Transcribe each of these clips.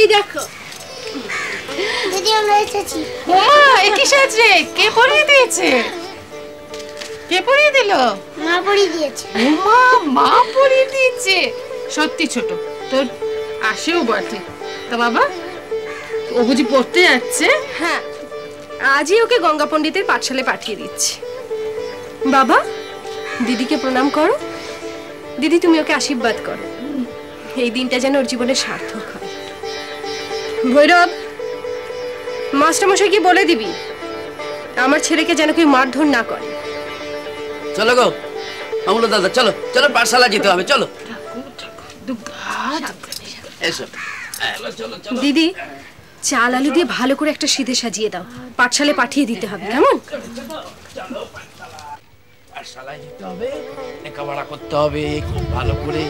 এই দেখো দিদি আমরা এসেছি। ওমা এ কি সাজে? কে পরিয়ে দিয়েছে? কে পরিয়ে দিল? মা পরিয়ে দিয়েছে। ওমা মা পরিয়ে দিয়েছে। সত্যি ছোট, তোর আসেও বটে। তা বাবা ও বুঝি পড়তে যাচ্ছে? হ্যাঁ, আজই ওকে গঙ্গা পণ্ডিতের পাঠশালায় পাঠিয়ে দিচ্ছি। বাবা দিদিকে প্রণাম করো। দিদি তুমি ওকে আশীর্বাদ করো, এই দিনটা যেন ওর জীবনে সার্থক হয়। ভৈরব, মাস্টারমশাইকে বলে দিবি আমার ছেলেকে যেন কেউ মারধর না করে। চলো গো আমুল দাদা, চলো চলো পাঠশালা যেতে হবে, চলো এসো। দিদি চাল আলু দিয়ে ভালো করে একটা সিধে সাজিয়ে দাও, পাঠশালায় পাঠিয়ে দিতে হবে, কেমন? পাঠশালায় যেতে হবে, লেখাপড়া করতে হবে খুব ভালো করে,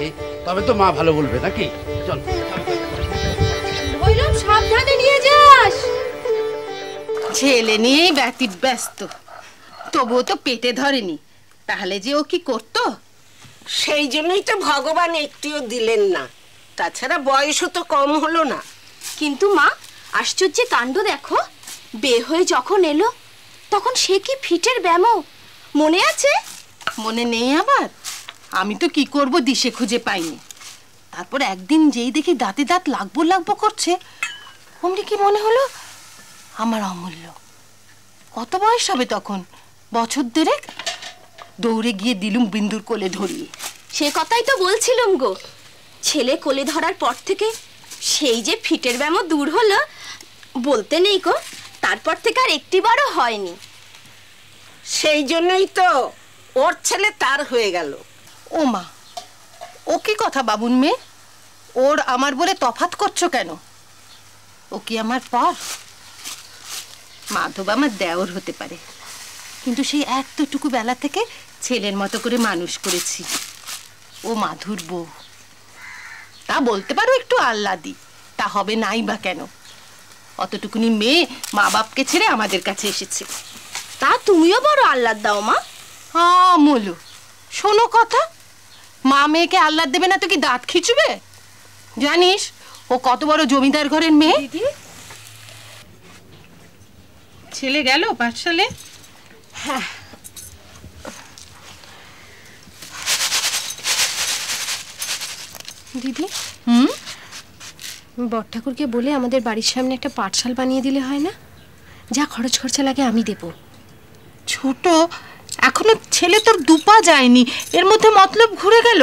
তবে তো মা ভালো বলবে নাকি? চল ভৈরব সাবধানে নিয়ে যাস। ছেলে নিয়েই ব্যস্ত, তবুও তো পেটে ধরেনি, তাহলে যে ও কি করতো? সেই জন্যই তো ভগবান একটিও দিলেন না, তাছাড়া বয়সও তো কম হলো না। কিন্তু মা আশ্চর্য কাণ্ড দেখো, বে হয়ে যখন এলো তখন সে কি ফিটের ব্যামো, মনে আছে? মনে নেই আবার? আমি তো কি করব দিশে খুঁজে পাইনি। তারপর একদিন যেই দেখি দাঁতে দাঁত লাগবো করছে, অমনি কি মনে হলো আমার অমূল্য। কত বয়স হবে তখন? বছর দেড়েক। দৌড়ে গিয়ে দিলুম বিন্দুর কোলে ধরিয়ে। সে কথাই তো বলছিলাম গো, ছেলে কোলে ধরার পর থেকে সেই যে ফিটের ব্যামো দূর হলো বলতে নেই গো, তারপর থেকে আর একটিবারও হয়নি। সেই জন্যই তো ওর ছেলে তার হয়ে গেল। ও মা, ও কি কথা বাবুন মেয়ে? ওর আমার বলে তফাৎ করছো কেন? ও কি আমার পর? মাধব আমার দেওর হতে পারে, কিন্তু সেই এতটুকু বেলা থেকে ছেলের মতো করে মানুষ করেছি। ও মাধুর বউ, তা বলতে পারো একটু আহ্লাদি, তা হবে নাই বা কেন? অতটুকুনি মেয়ে মা বাপকে ছেড়ে আমাদের কাছে এসেছে। তা তুমিও বড় আহ্লাদ দাও মা। হ্যাঁ মোলু, শোনো কথা, মা মেয়েকে আহ্লাদ দেবে না তো কি দাঁত খিচবে? জানিস ও কত বড় জমিদার ঘরের মেয়ে? ছেলে গেল পাঠশালে? হ্যাঁ, দিদি বড় ঠাকুরকে বলে আমাদের বাড়ির সামনে একটা পাঠশালা বানিয়ে দিলে হয় না? যা খরচ খরচা লাগে আমি দেব। ছোট, এখনো ছেলে তোর দুপা যায়নি, এর মধ্যে মতলব ঘুরে গেল।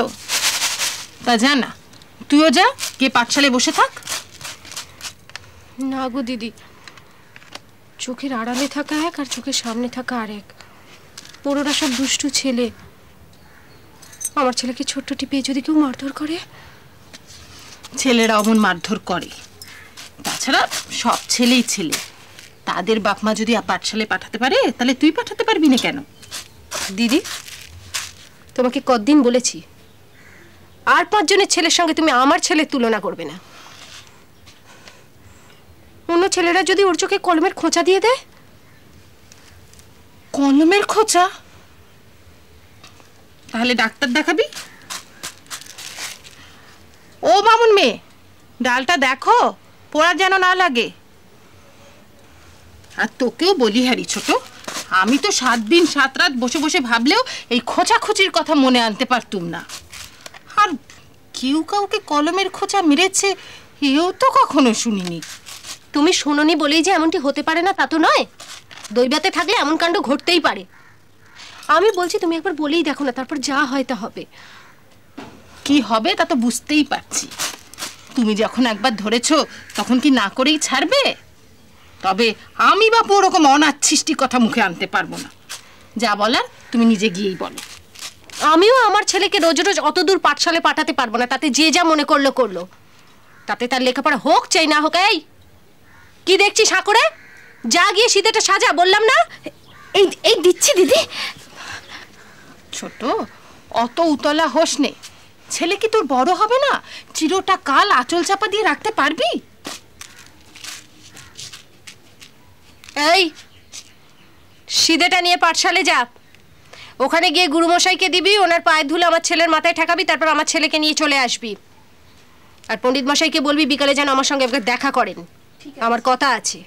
তা জানা তুইও যা, কে পাঠশালায় বসে থাক। না গো দিদি, চোখের আড়ালে থাকা এক আর চোখের সামনে থাকা আরেক। বড়রা সব দুষ্টু ছেলে, আমার ছেলেকে ছোট্ট টিপে যদি কেউ মারধর করে। ছেলেরা অমন মারধর করে, তাছাড়া সব ছেলেই ছেলে। তাদের বাপ মা যদি পাঠশালায় পাঠাতে পারে, তাহলে তুই পাঠাতে পারবি না কেন? দিদি তোমাকে কতদিন বলেছি আর 5 জনের ছেলের সঙ্গে তুমি আমার ছেলের তুলনা করবে না। অন্য ছেলেরা যদি ওর চোখে কলমের খোঁচা দিয়ে দেয়। কলমের খোঁচা? তাহলে ডাক্তার দেখাবি। ও মামুন মেয়ে, ডালটা দেখো পোড়া যেন না লাগে। আর তোকেও বলি হারি ছোট, আমি তো 7 দিন 7 রাত বসে বসে ভাবলেও এই খোঁচাখুচির কথা মনে আনতে পারতুম না। আর কেউ কাউকে কলমের খোঁচা মেরেছে এও তো কখনো শুনিনি। তুমি শোনোনি বলেই যে এমনটি হতে পারে না তা তো নয়। দৈবাতে থাকলে এমন কাণ্ড ঘটতেই পারে। আমি বলছি তুমি একবার বলেই দেখো না, তারপর যা হয় তা হবে। কি হবে তা তো বুঝতেই পারছি। তুমি যখন একবার ধরেছো তখন কি না করেই ছাড়বে? তবে আমি বাপু ওরকম অনাচ্ছিষ্টি কথা মুখে আনতে পারবো না। যা বলার তুমি নিজে গিয়েই বলো। আমিও আমার ছেলেকে রোজ রোজ অত দূর পাঠশালায় পাঠাতে পারবো না, তাতে যে যা মনে করলো করলো। তাতে তার লেখাপড়া হোক চাই না হোক। এই কি দেখছি সাঁকড়ে, যা গিয়ে সিধেটা সাজা বললাম না। এই এই দিচ্ছি দিদি। ছোট, অত উতলা হোস নে। ছেলে কি তোর বড় হবে না? চিরটা কাল আঁচল চাপা দিয়ে রাখতে পারবি? এই সিধেটা নিয়ে পাঠশালে যা, ওখানে গিয়ে গুরুমশাইকে দিবি, ওনার পায়ের ধুলো আমার ছেলের মাথায় ঠেকাবি, তারপর আমার ছেলেকে নিয়ে চলে আসবি। আর পণ্ডিত মশাইকে বলবি বিকালে যেন আমার সঙ্গে একবার দেখা করেন, আমার কথা আছে।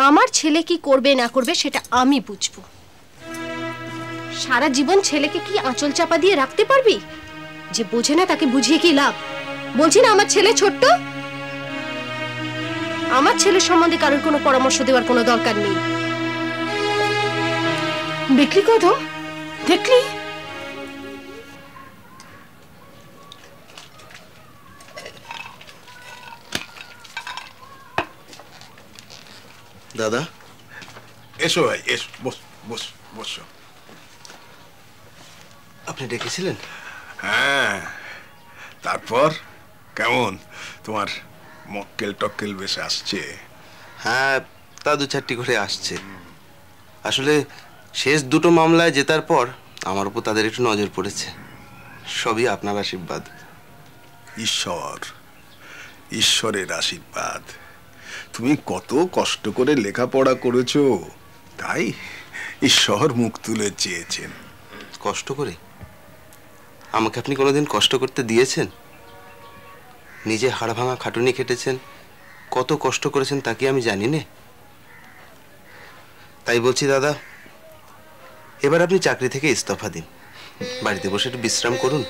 আমার ছেলে কি করবে না করবে সেটা আমি বুঝবো। সারা জীবন ছেলেকে কি আঁচল চাপা দিয়ে রাখতে পারবি? যে বোঝে না তাকে বুঝিয়ে কি লাভ? বলছি না আমার ছেলে ছোট্ট, আমার ছেলের সম্বন্ধে কারোর কোনো পরামর্শ দেওয়ার কোনো দরকার নেই। দেখলি কদম, দেখলি? দাদা, এসো ভাই, এসো, বস বস বসো। আপনি ডেকেছিলেন? হ্যাঁ, তারপর কেমন তোমার মক্কেল টক্কেল বেশ আসছে? হ্যাঁ, তা 2-4টি করে আসছে। আসলে শেষ দুটো মামলায় জেতার পর আমার উপর তাদের একটু নজর পড়েছে। সবই আপনার আশীর্বাদ। ঈশ্বরের আশীর্বাদ। তুমি কত কষ্ট করে লেখাপড়া করেছো, তাই ঈশ্বর মুখ তুলে চেয়েছেন। কষ্ট করে? আমাকে আপনি কোনোদিন কষ্ট করতে দিয়েছেন? নিজে হাড় ভাঙা খাটুনি খেটেছেন, কত কষ্ট করেছেন তা কি আমি জানি না? তাই বলছি দাদা, এবার আপনি চাকরি থেকে ইস্তফা দিন, বাড়িতে বসে একটু বিশ্রাম করুন।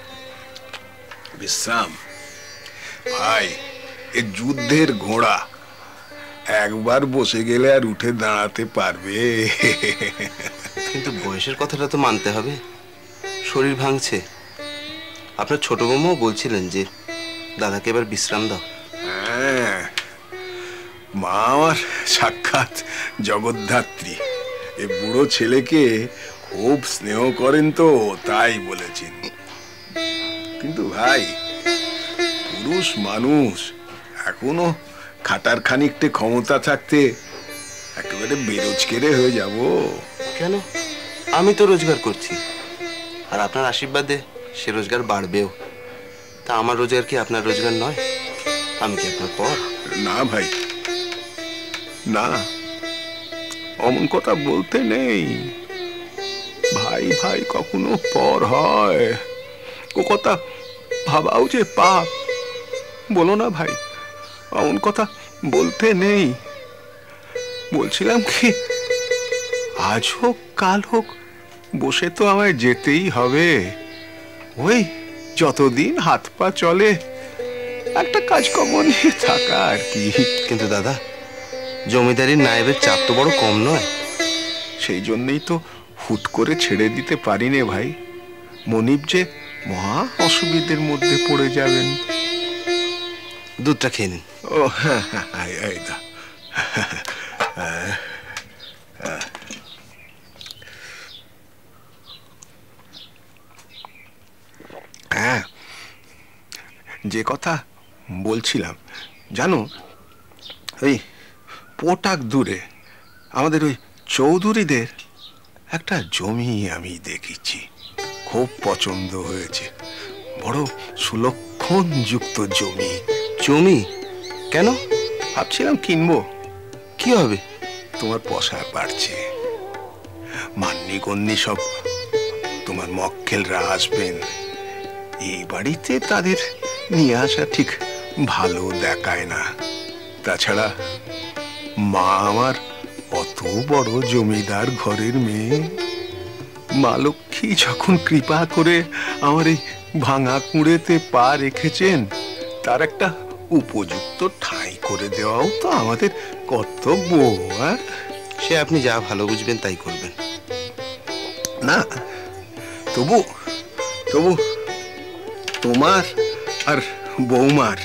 বিশ্রাম? ভাই, এ যুদ্ধের ঘোড়া, একবার বসে গেলে আর উঠে দাঁড়াতে পারবে? কিন্তু বয়সের কথাটা তো মানতে হবে, শরীর ভাঙছে। আপনার ছোট বৌমাও বলছিলেন যে দাদাকে এবার বিশ্রাম দাও। হ্যাঁ, মা আমার সাক্ষাৎ জগদ্ধাত্রী। এ বুড়ো ছেলেকে খুব স্নেহ করেন তো, তাই বলেছেন। কিন্তু ভাই, পুরুষ মানুষ এখনো খাটার খানিকটা ক্ষমতা থাকতে একেবারে বেরোজকেরে হয়ে যাব। কেন? আমি তো রোজগার করছি, আর আপনার আশীর্বাদে সে রোজগার বাড়বেও। তা আমার রোজগার কি আপনার রোজগার নয়? আমি কি আপনার পর? না ভাই, না, অমন কথা বলতে নেই। ভাই ভাই কখনো পর হয়? ও কথা ভাবাও যে পাপ। বলো না ভাই, অমন কথা বলতে নেই। বলছিলাম কি, আজ হোক কাল হোক বসে তো আমায় যেতেই হবে। ওই যতদিন হাত পা চলে একটা কাজকর্ম নিয়ে থাকা আর কি। কিন্তু দাদা, জমিদারির নায়েবের চাপ তো বড় কম নয়। সেই জন্যই তো হুট করে ছেড়ে দিতে পারি নে ভাই। মনিব যে মহা অসুবিধের মধ্যে পড়ে যাবেন। দুধটা খেয়ে নিন। ও হ্যাঁ হ্যাঁ, এই দা। হ্যাঁ, যে কথা বলছিলাম, জানো, ওই পোটাক দূরে আমাদের ওই চৌধুরীদের একটা জমি আমি দেখেছি, খুব পছন্দ হয়েছে। বড় সুলক্ষণ যুক্ত জমি। জমি? কেন? ভাবছিলাম কিনবো। কি হবে? তোমার পসার বাড়ছে, মান্যি কন্যি সব তোমার মক্কেলরা আসবেন। এই বাড়িতে তাদের নিয়ে আসা ঠিক ভালো দেখায় না। তাছাড়া মা আমার অত বড় জমিদার ঘরের মেয়ে। মা লক্ষ্মী যখন কৃপা করে আমার এই ভাঙা কুঁড়েতে পা রেখেছেন, তার একটা উপযুক্ত ঠাঁই করে দেওয়াও তো আমাদের কর্তব্য। সে আপনি যা ভালো বুঝবেন তাই করবেন। না, তবু তবু তোমার আর বৌমার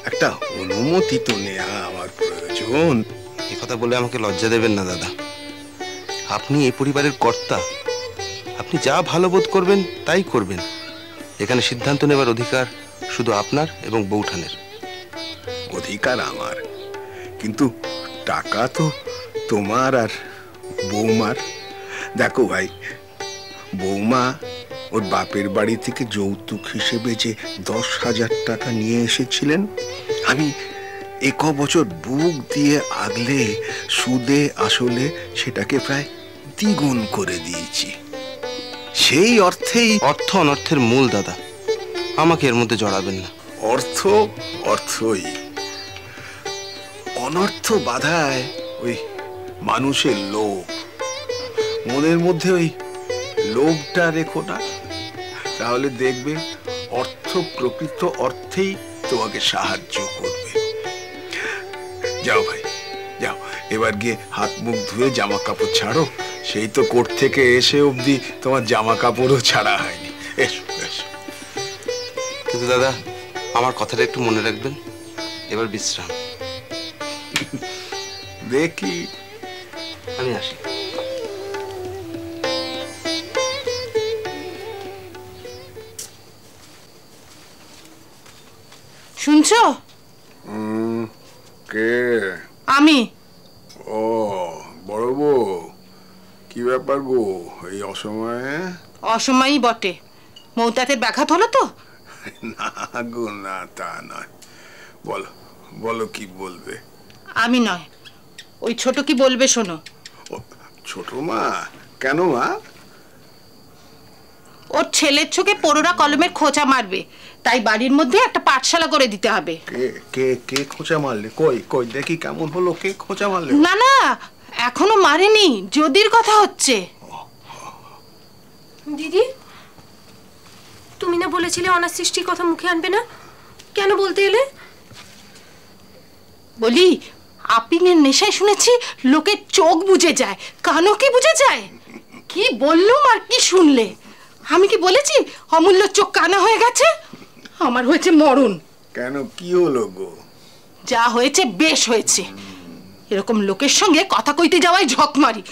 একটা অনুমতি তো নেওয়া আমার প্রয়োজন। এ কথা বলে আমাকে লজ্জা দেবেন না দাদা। আপনি এই পরিবারের কর্তা, আপনি যা ভালো বোধ করবেন তাই করবেন। এখানে সিদ্ধান্ত নেবার অধিকার শুধু আপনার এবং বৌঠানের। অধিকার আমার, কিন্তু টাকা তো তোমার আর বৌমার। দেখো ভাই, বৌমা ওর বাপের বাড়ি থেকে যৌতুক হিসেবে যে 10,000 টাকা নিয়ে এসেছিলেন, আমি এক বছর বুক দিয়ে আগলে সুদে আসলে সেটাকে প্রায় দ্বিগুণ করে দিয়েছি। সেই অর্থেই অর্থ অনর্থের মূল দাদা। আমাকে এর মধ্যে জড়াবেন না। অর্থ অর্থই, অনর্থ বাধায় ওই মানুষের লোভ। মনের মধ্যে ওই লোভটা রেখো না, তাহলে দেখবে অর্থ প্রকৃত অর্থেই তোমাকে সাহায্য করবে। যাও ভাই যাও, এবার গিয়ে হাত মুখ ধুয়ে জামা কাপড় ছাড়ো। সেই তো কোর্ট থেকে এসে অবধি তোমার জামা কাপড়ও ছাড়া হয়নি। এসো এসো। কিন্তু দাদা, আমার কথাটা একটু মনে রাখবেন। এবার বিশ্রাম। দেখি, আমি আসি। শুনছো? কে? আমি। ও বড় বউ, কি ব্যাপার গো এই অসময়ে? অসময়ই বটে, মৌতাতের ব্যাঘাত হলো তো। না গো না, তা নয়। বলো বলো, কি বলবে? আমি নয়, ওই ছোট কি বলবে শোনো। ছোট মা? কেন মা? ওর ছেলের চোখে পোড়োরা কলমের খোঁচা মারবে, তাই বাড়ির মধ্যে একটা পাঠশালা করে দিতে হবে। কে কে কে খোঁচা মারলে? কই কই দেখি কেমন হলো, কে খোঁচা মারলে? না না, এখনো মারেনি, যদির কথা হচ্ছে। দিদি, তুমি না বলেছিলে অনাথ সৃষ্টির কথা মুখে আনবে না, কেন বলতে এলে? বলি, আপিংয়ের নেশায় শুনেছি লোকের চোখ বুজে যায়, কানও কি বুজে যায়। কি বললুম আর কি শুনলে? আমি কি বলেছি অমূল্য চোখ কানা হয়ে গেছে? আমার হয়েছে মরণ। কেন, কি হলো গো? যা হয়েছে বেশ হয়েছে। এরকম লোকের সঙ্গে কথা কইতে যাওয়াই ঝকমারি,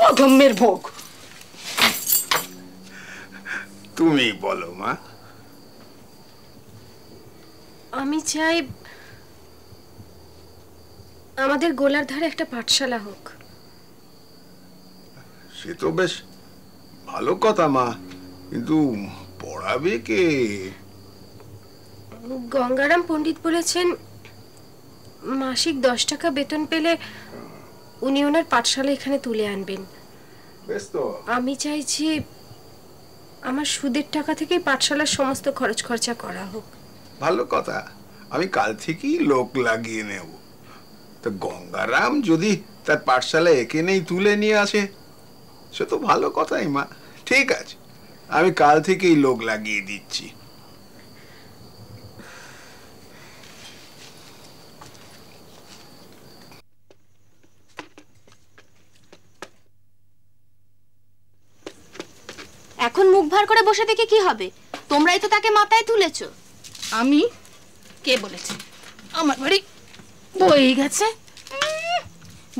অধম্যের ভোগ। তুমি বলো মা। আমি চাই আমাদের গোলার ধারে একটা পাঠশালা হোক। সে তো বেশ ভালো কথা মা, কিন্তু পড়াবে কে? গঙ্গারাম পণ্ডিত বলেছেন মাসিক 10 টাকা বেতন পেলে উনি ওনার পাঠশালা এখানে তুলে আনবেন। বেশ তো। আমি চাইছি আমার সুদের টাকা থেকেই পাঠশালার সমস্ত খরচ খরচা করা হোক। ভালো কথা, আমি কাল থেকেই লোক লাগিয়ে নেব। তো গঙ্গারাম যদি তার পাঠশালা এখানেই তুলে নিয়ে আসে, সে তো ভালো কথাই মা। ঠিক আছে, আমি কাল থেকেই লোক লাগিয়ে দিচ্ছি। এখন মুখ ভার করে বসে থেকে কি হবে? তোমরাই তো তাকে মাথায় তুলেছো। আমি? কে বলেছে? আমার বাড়ি বই গেছে।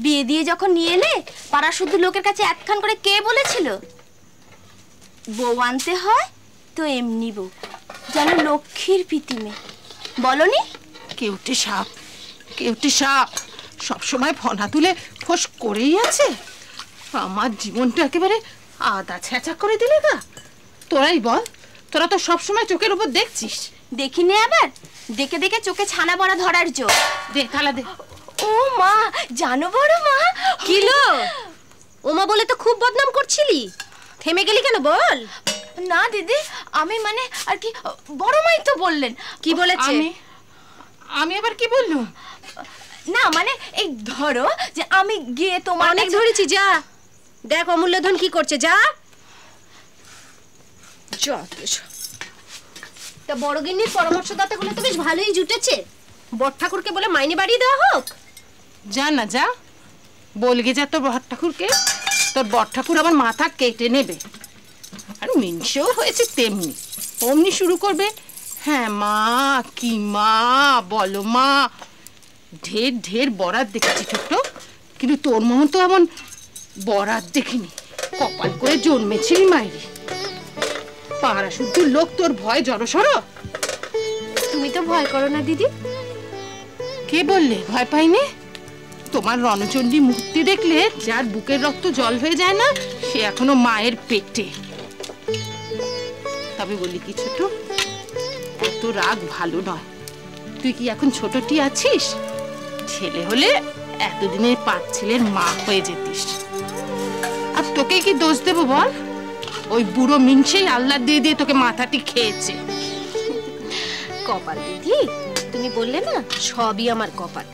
বিয়ে দিয়ে যখন নিয়ে এলে পাড়া শুধু লোকের কাছে একখান করে কে বলেছিল বউ আনতে হয়? তো এমনি বউ, যেন লক্ষ্মীর পিতিমে। বলনি? কেউটে সাপ, কেউটে সাপ সবসময় ফনা তুলে ফোঁস করেই আছে। আমার জীবনটা একেবারে আদা ছেঁচা করে দিলে গা। তোরাই বল, তোরা তো সবসময় চোখের উপর দেখছিস। দেখিনি আবার, দেখে দেখে চোখে ছানা পড়া ধরার জোর। দে থালা দে। ও মা, জানো বড় মা কিলো ওমা বলে তো খুব বদনাম করছিলি, থেমে গেলি কেন বল? না দিদি, আমি মানে আর কি, বড় মাই তো বললেন। কি বলেছে? আমি আবার কি বললুম? না মানে এই ধরো যে আমি গিয়ে তোমার অনেক ধরেছি, যা দেখ অমূল্যধন কি করছে, যা। তা বড় গিন্নির পরামর্শদাতা গুলো তো বেশ ভালোই জুটেছে। বড় ঠাকুরকে বলে মাইনে বাড়িয়ে দেওয়া হোক। যা না যা, বলগে যা তোর বড় ঠাকুরকে। তোর বড় ঠাকুর আবার মাথা কেটে নেবে। আর মিনসেও হয়েছে তেমনি, অমনি শুরু করবে, হ্যাঁ মা, কি মা, বলো মা। ঢের ঢের বরাত দেখেছি ছোট্ট, কিন্তু তোর মহন তো এমন বরাত দেখিনি। কপাল করে জন্মেছিলি মাইরি। পাড়া শুদ্ধ লোক তোর ভয় জড়সড়। তুমি তো ভয় করো না দিদি। কে বললে ভয় পাইনি? তোমার রণচণ্ডী মূর্তি দেখলে যার বুকের রক্ত জল হয়ে যায় না, সে এখনো মায়ের পেটে। তবে বলি কি ছোট, এত রাগ ভালো নয়। তুই কি এখন ছোটটি আছিস? ছেলে হলে এতদিনের 5 ছেলের মা হয়ে যেতিস। আর তোকে কি দোষ দেবো বল? ওই বুড়ো মিনসেই আল্লাহ দিয়ে দিয়ে তোকে মাথাটি খেয়েছে। কপাল দিদি, তুমি বললে না সবই আমার কপাল।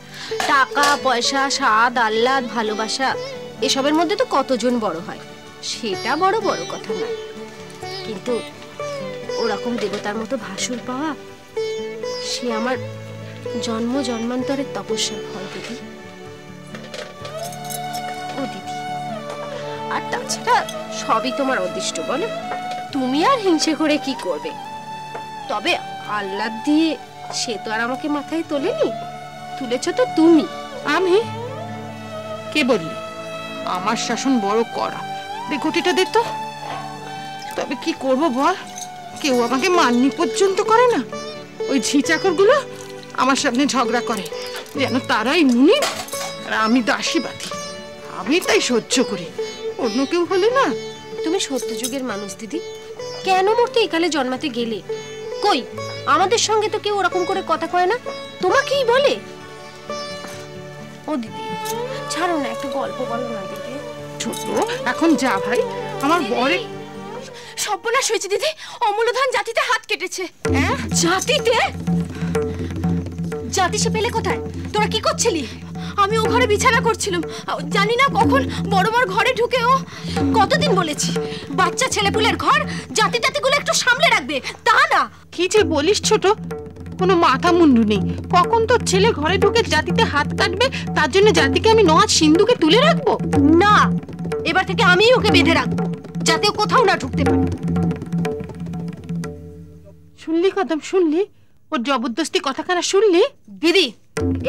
টাকা পয়সা, স্বাদ, আহ্লাদ, ভালোবাসা এসবের মধ্যে তো কতজন বড় হয়, সেটা বড় বড় কথা না, কিন্তু ওরকম দেবতার মতো ভাসুর পাওয়া সে আমার জন্ম জন্মান্তরের তপস্যার ফল দিদি। ও দিদি, আর তাছাড়া সবই তোমার অদৃষ্ট বলো, তুমি আর হিংসে করে কি করবে? তবে আহ্লাদ দিয়ে সে তো আর আমাকে মাথায় তোলেনি, তুলেছ তো তুমি। আমি? কে বললি? আমার শাসন বড় কড়া। দে ঘটিটা দে তো। তবে কি করব বল, কেউ আমাকে মাননি পর্যন্ত করে না। ওই ঝিচাকরগুলো আমার সামনে ঝগড়া করে যেন তারাই মুনি আর আমি দাসীবাদী। আমি তাই সহ্য করি, অন্য কেউ হলে না। তুমি সত্যযুগের মানুষ দিদি, কেন মরতে একালে জন্মাতে গেলে? কই আমাদের সঙ্গে তো কেউ ওরকম করে কথা কয় না, তোমাকেই বলে। ও দিদি ছাড়ো না, একটু গল্প বলো না দিদি। ছোট এখন যা ভাই, আমার বরে সর্বনাশ হয়েছে দিদি, অমূল্যধান জাতিতে হাত কেটেছে। জাতিতে? জাতি সে পেলে কোথায়? তোরা কি করছিলি? আমি ও ঘরে বিছানা করছিলাম, জানি না কখন বড় বড় ঘরে ঢুকে ও। কতদিন বলেছি বাচ্চা ছেলেপুলের ঘর জাতি টাতিগুলো একটু সামলে রাখবে, তা না। কি যে বলিস ছোট, কোনো মাথা মুন্ডু নেই। কখন তোর ছেলে ঘরে ঢুকে জাতিতে হাত কাটবে, তার জন্য জাতিকে আমি নওয়াজ সিন্ধুকে তুলে রাখবো? না, এবার থেকে আমি ওকে বেঁধে রাখবো, যাতে ও কোথাও না ঢুকতে পারে। শুনলি কদম, শুনলি ওর জবরদস্তি কথাখানা শুনলি? দিদি,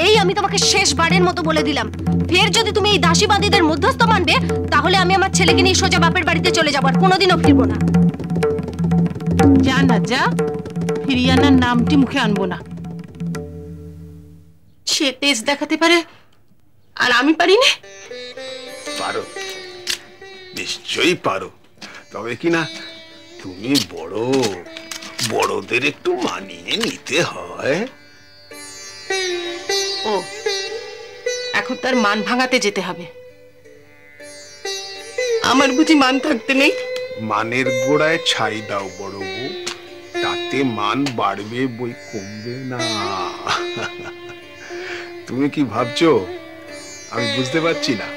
এই আমি তোমাকে শেষবারের মতো বলে দিলাম, ফের যদি তুমি এই দাসীবাদীদের মধ্যস্থ মানবে, তাহলে আমি আমার ছেলেকে নিয়ে সোজা বাপের বাড়িতে চলে যাবো, আর কোনোদিনও ফিরবো না। যা না যা, ফিরিয়ানার নামটি মুখে আনবো না। সে তেজ দেখাতে পারে আর আমি পারি না? পারো, নিশ্চয়ই পারো, তবে কি না তুমি বড়, বড়দের একটু মানিয়ে নিতে হয়। ও, এখন তার মান ভাঙাতে যেতে হবে। আমার বুঝি মান থাকতে নেই? মানের গোড়ায় ছাই দাও বড় বউ, তাতে মান বাড়বে বই কমবে না। তুমি কি ভাবছো আমি বুঝতে পারছি না?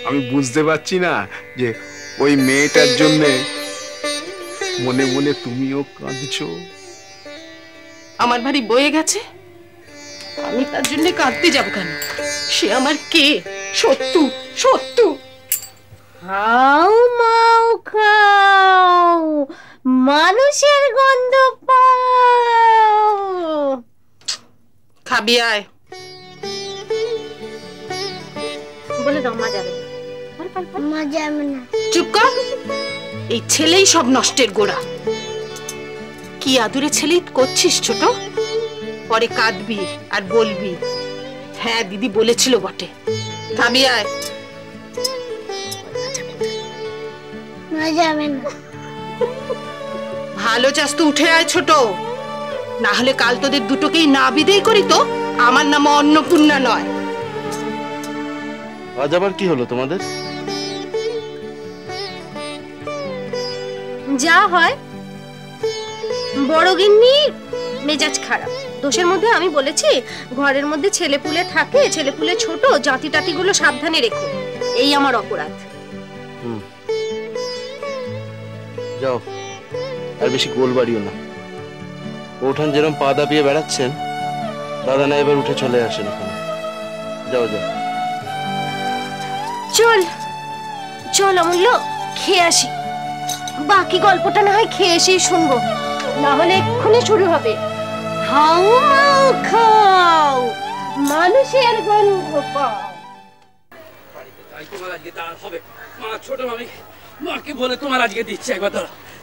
আমি বুঝতে পারছি না যে ওই মেয়েটার জন্য মনে মনে তুমিও কাঁদছো? আমার ভারী বয়ে গেছে, আমি তার জন্য কাঁদতে যাব কেন? সে আমার কে? সত্যু, সত্যু। হাউ মাউ খাও, মানুষের গন্ধ পাও। খাবি আয়। বলে দাও মা যাবে। মজা হবে না। চুপ কর, এই ছেলেই সব নষ্টের গোড়া। কি আদুরে ছেলে করছিস ছোট, পরে কাঁদবি আর বলবি হ্যাঁ দিদি বলেছিল বটে। খাবি আয়। মজা হবে না। ভালো চাস তো উঠে আয় ছোট, না হলে কাল তোদের দুটোকেই না বিদেয় করি তো আমার নাম অন্নপূর্ণা নয়। আজ আবার কি হলো তোমাদের? যা হয়, বড় গিন্নির মেজাজ খারাপ, দোষের মধ্যে আমি বলেছি ঘরের মধ্যে ছেলেপুলে থাকে, ছেলেপুলে ছোট, জাতি টাতিগুলো সাবধানে রেখো, এই আমার অপরাধ। যাও, আর বেশি গোল বাড়িও না। ওঠান যেরকম পা দাপিয়ে বেড়াচ্ছেন, দাদা না এবার উঠে চলে আসেন এখানে। যাও যাও। চল চল অমূল্য, খেয়ে আসি, বাকি গল্পটা না হয় খেয়ে এসেই শুনবো, না হলে এক্ষুনি শুরু হবে। হাউ মাউ খাও, মানুষের গন্ধ পাও। মা, ছোট মামি, মাকে বলে তোমার আজকে দিচ্ছে একবার।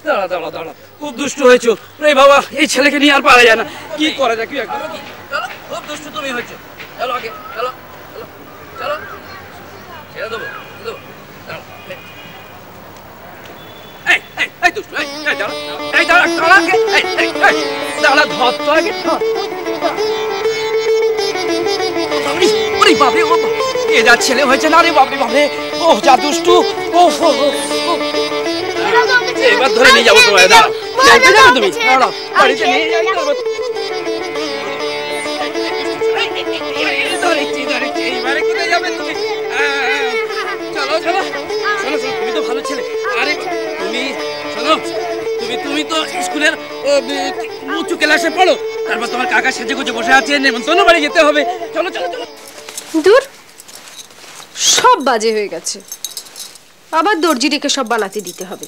দাঁড়া দাঁড়া দাঁড়া, খুব দুষ্ট হয়েছো রে বাবা, এই ছেলেকে নিয়ে আর পারা যায় না। কি করা যায় কি একবার? খুব দুষ্ট তুমি হয়েছো। চলো আগে, চলো চলো চলো, ছেড়ে দেবো দেবো। এই এই এই দুষ্ট, এই এই দাঁড়া, এই দাঁড়া দাঁড়া, এই এই এই দাঁড়া, ধর তো আগে। ওরে বাপরে, ও এ যা ছেলে হয়েছে না রে বাপরে বাপরে, ও যা দুষ্টু। ও এবার ধরে নিয়ে যাবো তোমায়, দাঁড়া, যাবে তুমি, দাঁড়াও, বাড়িতে নিয়ে যাই। ধরেছি ধরেছি, এইবারে কোথায় যাবে তুমি? চলো চলো, শোনো শোনো, তুমি তো ভালো ছেলে। আরে তুমি শোনো, তুমি তো স্কুলের উঁচু ক্লাসে পড়ো, তারপর তোমার কাকা সেজে গুজে বসে আছে, নেমন্তন্ন বাড়ি যেতে হবে। চলো চলো চলো। দূর, সব বাজে হয়ে গেছে, আবার দর্জি রেখে সব বানাতে দিতে হবে।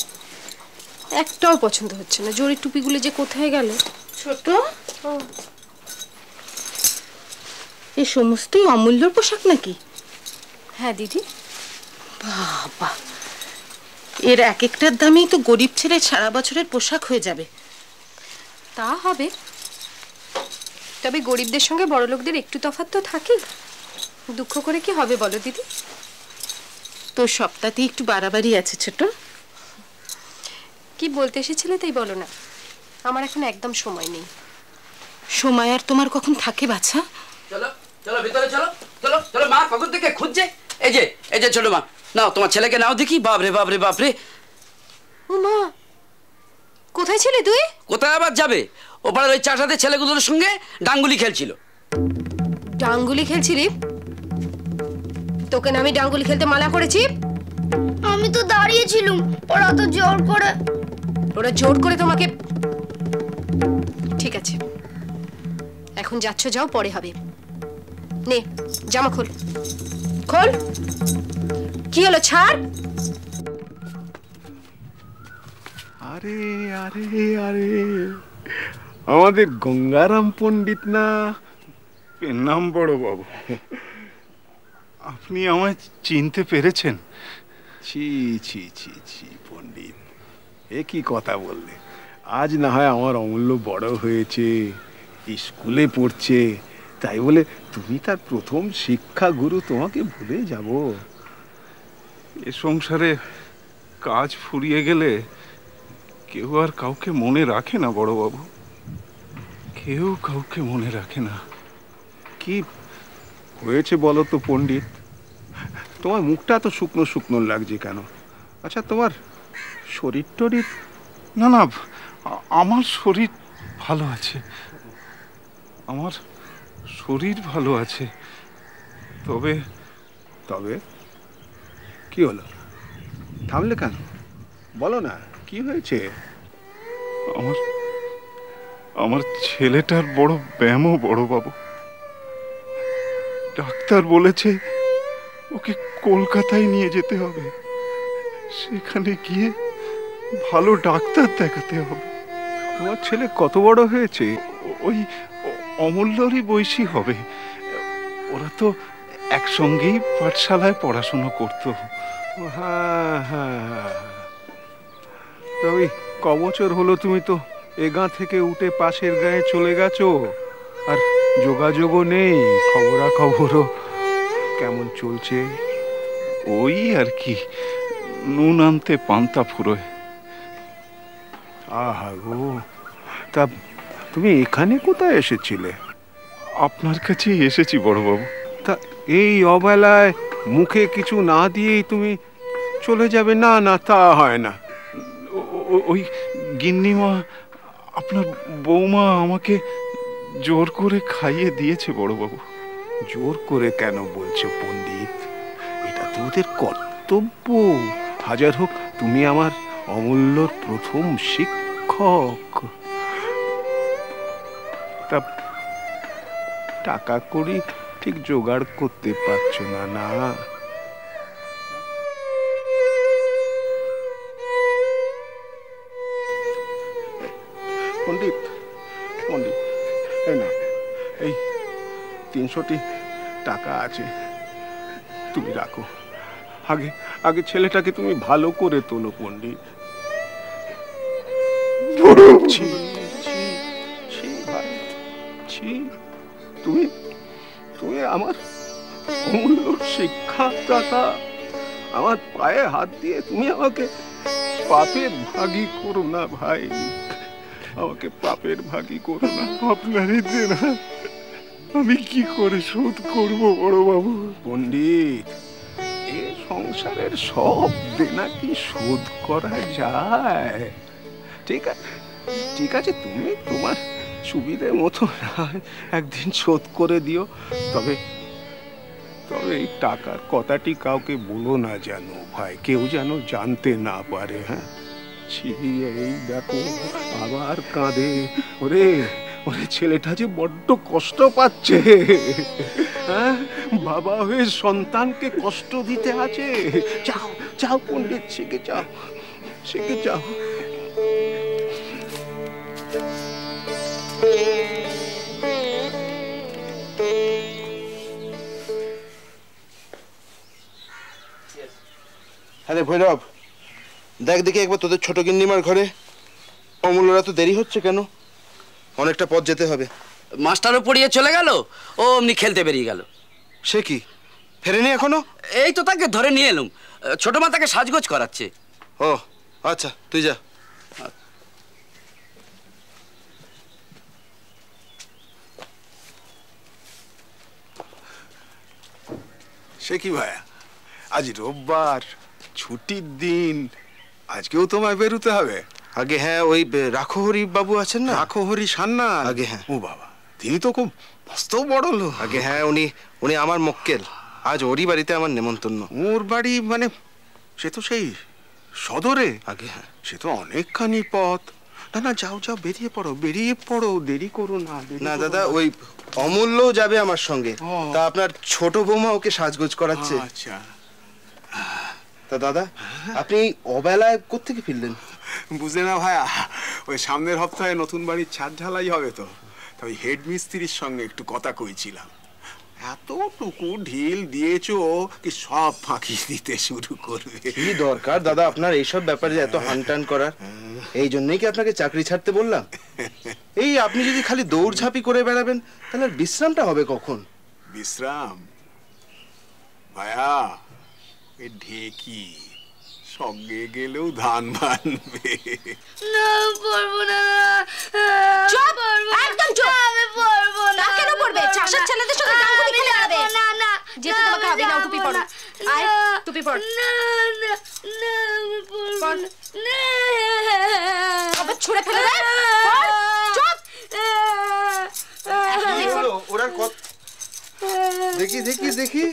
একটাও পছন্দ হচ্ছে না। জরির টুপিগুলো যে কোথায় গেল? ছোট, এই সমস্তই অমূল্যর পোশাক নাকি? হ্যাঁ দিদি। বাবা, এর এক একটার দামেই তো গরিব ছেলে সারা বছরের পোশাক হয়ে যাবে। তা হবে, তবে গরিবদের সঙ্গে বড় লোকদের একটু তফাৎ তো থাকে। দুঃখ করে কি হবে বলো দিদি? তোর সপ্তাহতে একটু বাড়াবাড়ি আছে ছোট। কি বলতে এসেছিলে তাই বলো না, আমার এখন একদম সময় নেই। সময় আর তোমার কখন থাকে বাছা? চলো চলো ভিতরে চলো, চলো চলো। মা কখন থেকে খুঁজছে। এই যে ছোট মা, নাও তোমার ছেলেকে নাও দেখি। বাপরে বাপরে বাপরে। ও মা, কোথায় ছিলে তুই? কোথায় আবার যাবে? ওপারের ওই চাষাতে ছেলেগুলোর সঙ্গে ডাঙ্গুলি খেলছিল। ডাঙ্গুলি খেলছিলি? তোকে না আমি ডাঙ্গুলি খেলতে মানা করেছি? আমি তো দাঁড়িয়েছিলাম, ওরা তো জোর করে। ওরা জোর করে তোমাকে? ঠিক আছে, এখন যাচ্ছ, যাও, পরে হবে। নে জামা খোল, খোল। কি হলো, ছাড়। আরে আরে আরে, আমাদের গঙ্গারাম পণ্ডিত না? নাম বড় বাবু, আপনি আমায় চিনতে পেরেছেন? ছি ছি ছি ছি পণ্ডিত, এ কি কথা বললে? আজ না হয় আমার অমূল্য বড় হয়েছে, স্কুলে পড়ছে, তাই বলে তুমি তার প্রথম শিক্ষা গুরু, তোমাকে ভুলে যাব? এ সংসারে কাজ ফুরিয়ে গেলে কেউ আর কাউকে মনে রাখে না বড় বাবু, কেউ কাউকে মনে রাখে না। কি হয়েছে বলো তো পণ্ডিত? তোমার মুখটা তো শুকনো শুকনো লাগছে কেন? আচ্ছা, তোমার শরীর টরীর? না না, আমার শরীর ভালো আছে, আমার শরীর ভালো আছে। তবে তবে কি হলো? থামলে কেন? বলো না, কি হয়েছে? আমার ছেলেটার বড় ব্যামো বড় বাবু। ডাক্তার বলেছে ওকে কলকাতায় নিয়ে যেতে হবে, সেখানে গিয়ে ভালো ডাক্তার দেখাতে হবে। তোমার ছেলে কত বড় হয়েছে? ওই অমূল্যরই বয়সী হবে। ওরা তো একসঙ্গেই পাঠশালায় পড়াশোনা করতো। হ্যাঁ হ্যাঁ, তবে ক বছর হলো তুমি তো এ গাঁ থেকে উঠে পাশের গায়ে চলে গেছো, আর যোগাযোগও নেই, খবরাখবরও কেমন চলছে ওই আর কি, নুন আনতে পান্তা ফুরোয়। আহা গো, তা তুমি এখানে কোথায় এসেছিলে? আপনার কাছেই এসেছি বড়বাবু। তা এই অবেলায় মুখে কিছু না দিয়েই তুমি চলে যাবে? না না, তা হয় না। ওই গিন্নিমা, আপনার বৌমা আমাকে জোর করে খাইয়ে দিয়েছে বড়বাবু। জোর করে কেন বলছো পণ্ডিত? এটা তো ওদের কর্তব্য। হাজার হোক তুমি আমার অমূল্যর প্রথম শিক্ষক। তা টাকা কড়ি ঠিক জোগাড় করতে পারছো না? না পণ্ডিত, পণ্ডিত, এই না, এই 300টি টাকা আছে, তুমি রাখো। আগে আগে ছেলেটাকে তুমি ভালো করে তোলো পণ্ডিত। ছি ছি ছি ভাই, ছি। তুমি তুমি আমার অমূল্য শিক্ষাদাতা, আমার পায়ে হাত দিয়ে তুমি আমাকে পাপের ভাগী করো না ভাই, আমাকে পাপের ভাগী করো না। আপনারই দেনা আমি কি করে শোধ করব বড় বাবু? পণ্ডিত, এ সংসারের সব দেনা কি শোধ করা যায়? ঠিক আছে, ঠিক আছে, তুমি তোমার সুবিধে মতো একদিন শোধ করে দিও। তবে তবে এই টাকার কথাটি কাউকে বলো না যেন ভাই, কেউ যেন জানতে না পারে। হ্যাঁ, এই দেখো আবার কাঁদে। ওরে ওরে, ছেলেটা যে বড্ড কষ্ট পাচ্ছে। হ্যাঁ, বাবা হয়ে সন্তানকে কষ্ট দিতে আছে। যাও যাও পণ্ডিত, শিখে যাও, শিখে যাও। আরে ভৈরব, দেখ দেখি একবার তোদের ছোট গিন্নিমার ঘরে। অমূল্যরা তো দেরি হচ্ছে কেন? অনেকটা পথ যেতে হবে। মাস্টারও পড়িয়ে চলে গেল, ও অমনি খেলতে বেরিয়ে গেল। সে কি ফেরেনি এখনো? এই তো তাকে ধরে নিয়ে এলুম, ছোট মা তাকে সাজগোজ করাচ্ছে। ও আচ্ছা, তুই যা। সে কি ভাইয়া, আজ রোববার, ছুটির দিন, আজকেও তোমায় বেরোতে হবে? আগে হ্যাঁ, ওই রাখহরি বাবু আছেন না, রাখহরি সান্নাল। আগে হ্যাঁ। ও বাবা, তিনি তো খুব মস্ত বড় লোক। আগে হ্যাঁ, উনি আমার মক্কেল। আজ ওরই বাড়িতে আমার নেমন্তন্ন। ওর বাড়ি মানে সে তো সেই সদরে? আগে হ্যাঁ। সে তো অনেকখানি পথ। না না, যাও যাও, বেরিয়ে পড়ো, বেরিয়ে পড়ো, দেরি করো না। না দাদা, ওই অমূল্য যাবে আমার সঙ্গে। তা আপনার ছোট বৌমা ওকে সাজগোজ করাচ্ছে। আচ্ছা। তা দাদা, আপনি অবেলায় কোত্থেকে ফিরলেন? বুঝলে না ভাইয়া, ওই সামনের সপ্তাহে নতুন বাড়ির ছাদ ঢালাই হবে তো, ওই হেড মিস্ত্রির সঙ্গে একটু কথা কইছিলাম। এতটুকু ঢিল দিয়েছো কি সব ফাঁকি দিতে শুরু করবে। কি দরকার দাদা আপনার এইসব ব্যাপারে এত হানটান করার? এই জন্যই কি আপনাকে চাকরি ছাড়তে বললাম? এই আপনি যদি খালি দৌড়ঝাঁপি করে বেড়াবেন তাহলে আর বিশ্রামটা হবে কখন? বিশ্রাম ভাইয়া, এ ঢেকি সঙ্গে গেলেও ধান বানবে। না, পারবো না। চুপ, একদম চুপ। আমি পারবো না। তা কেন পড়বে? চাষার ছেলেদের সঙ্গে ডাঙ্গুলি খেলে বেড়াবে? না না, যেতে তোমাকে হবে না। টুপি পরো। আয়, টুপি পর। না না না, আমি পারবো না। না, আবার ছুঁড়ে ফেলে দেয়। পর, চুপ। ওরা কত দেখি দেখি দেখি,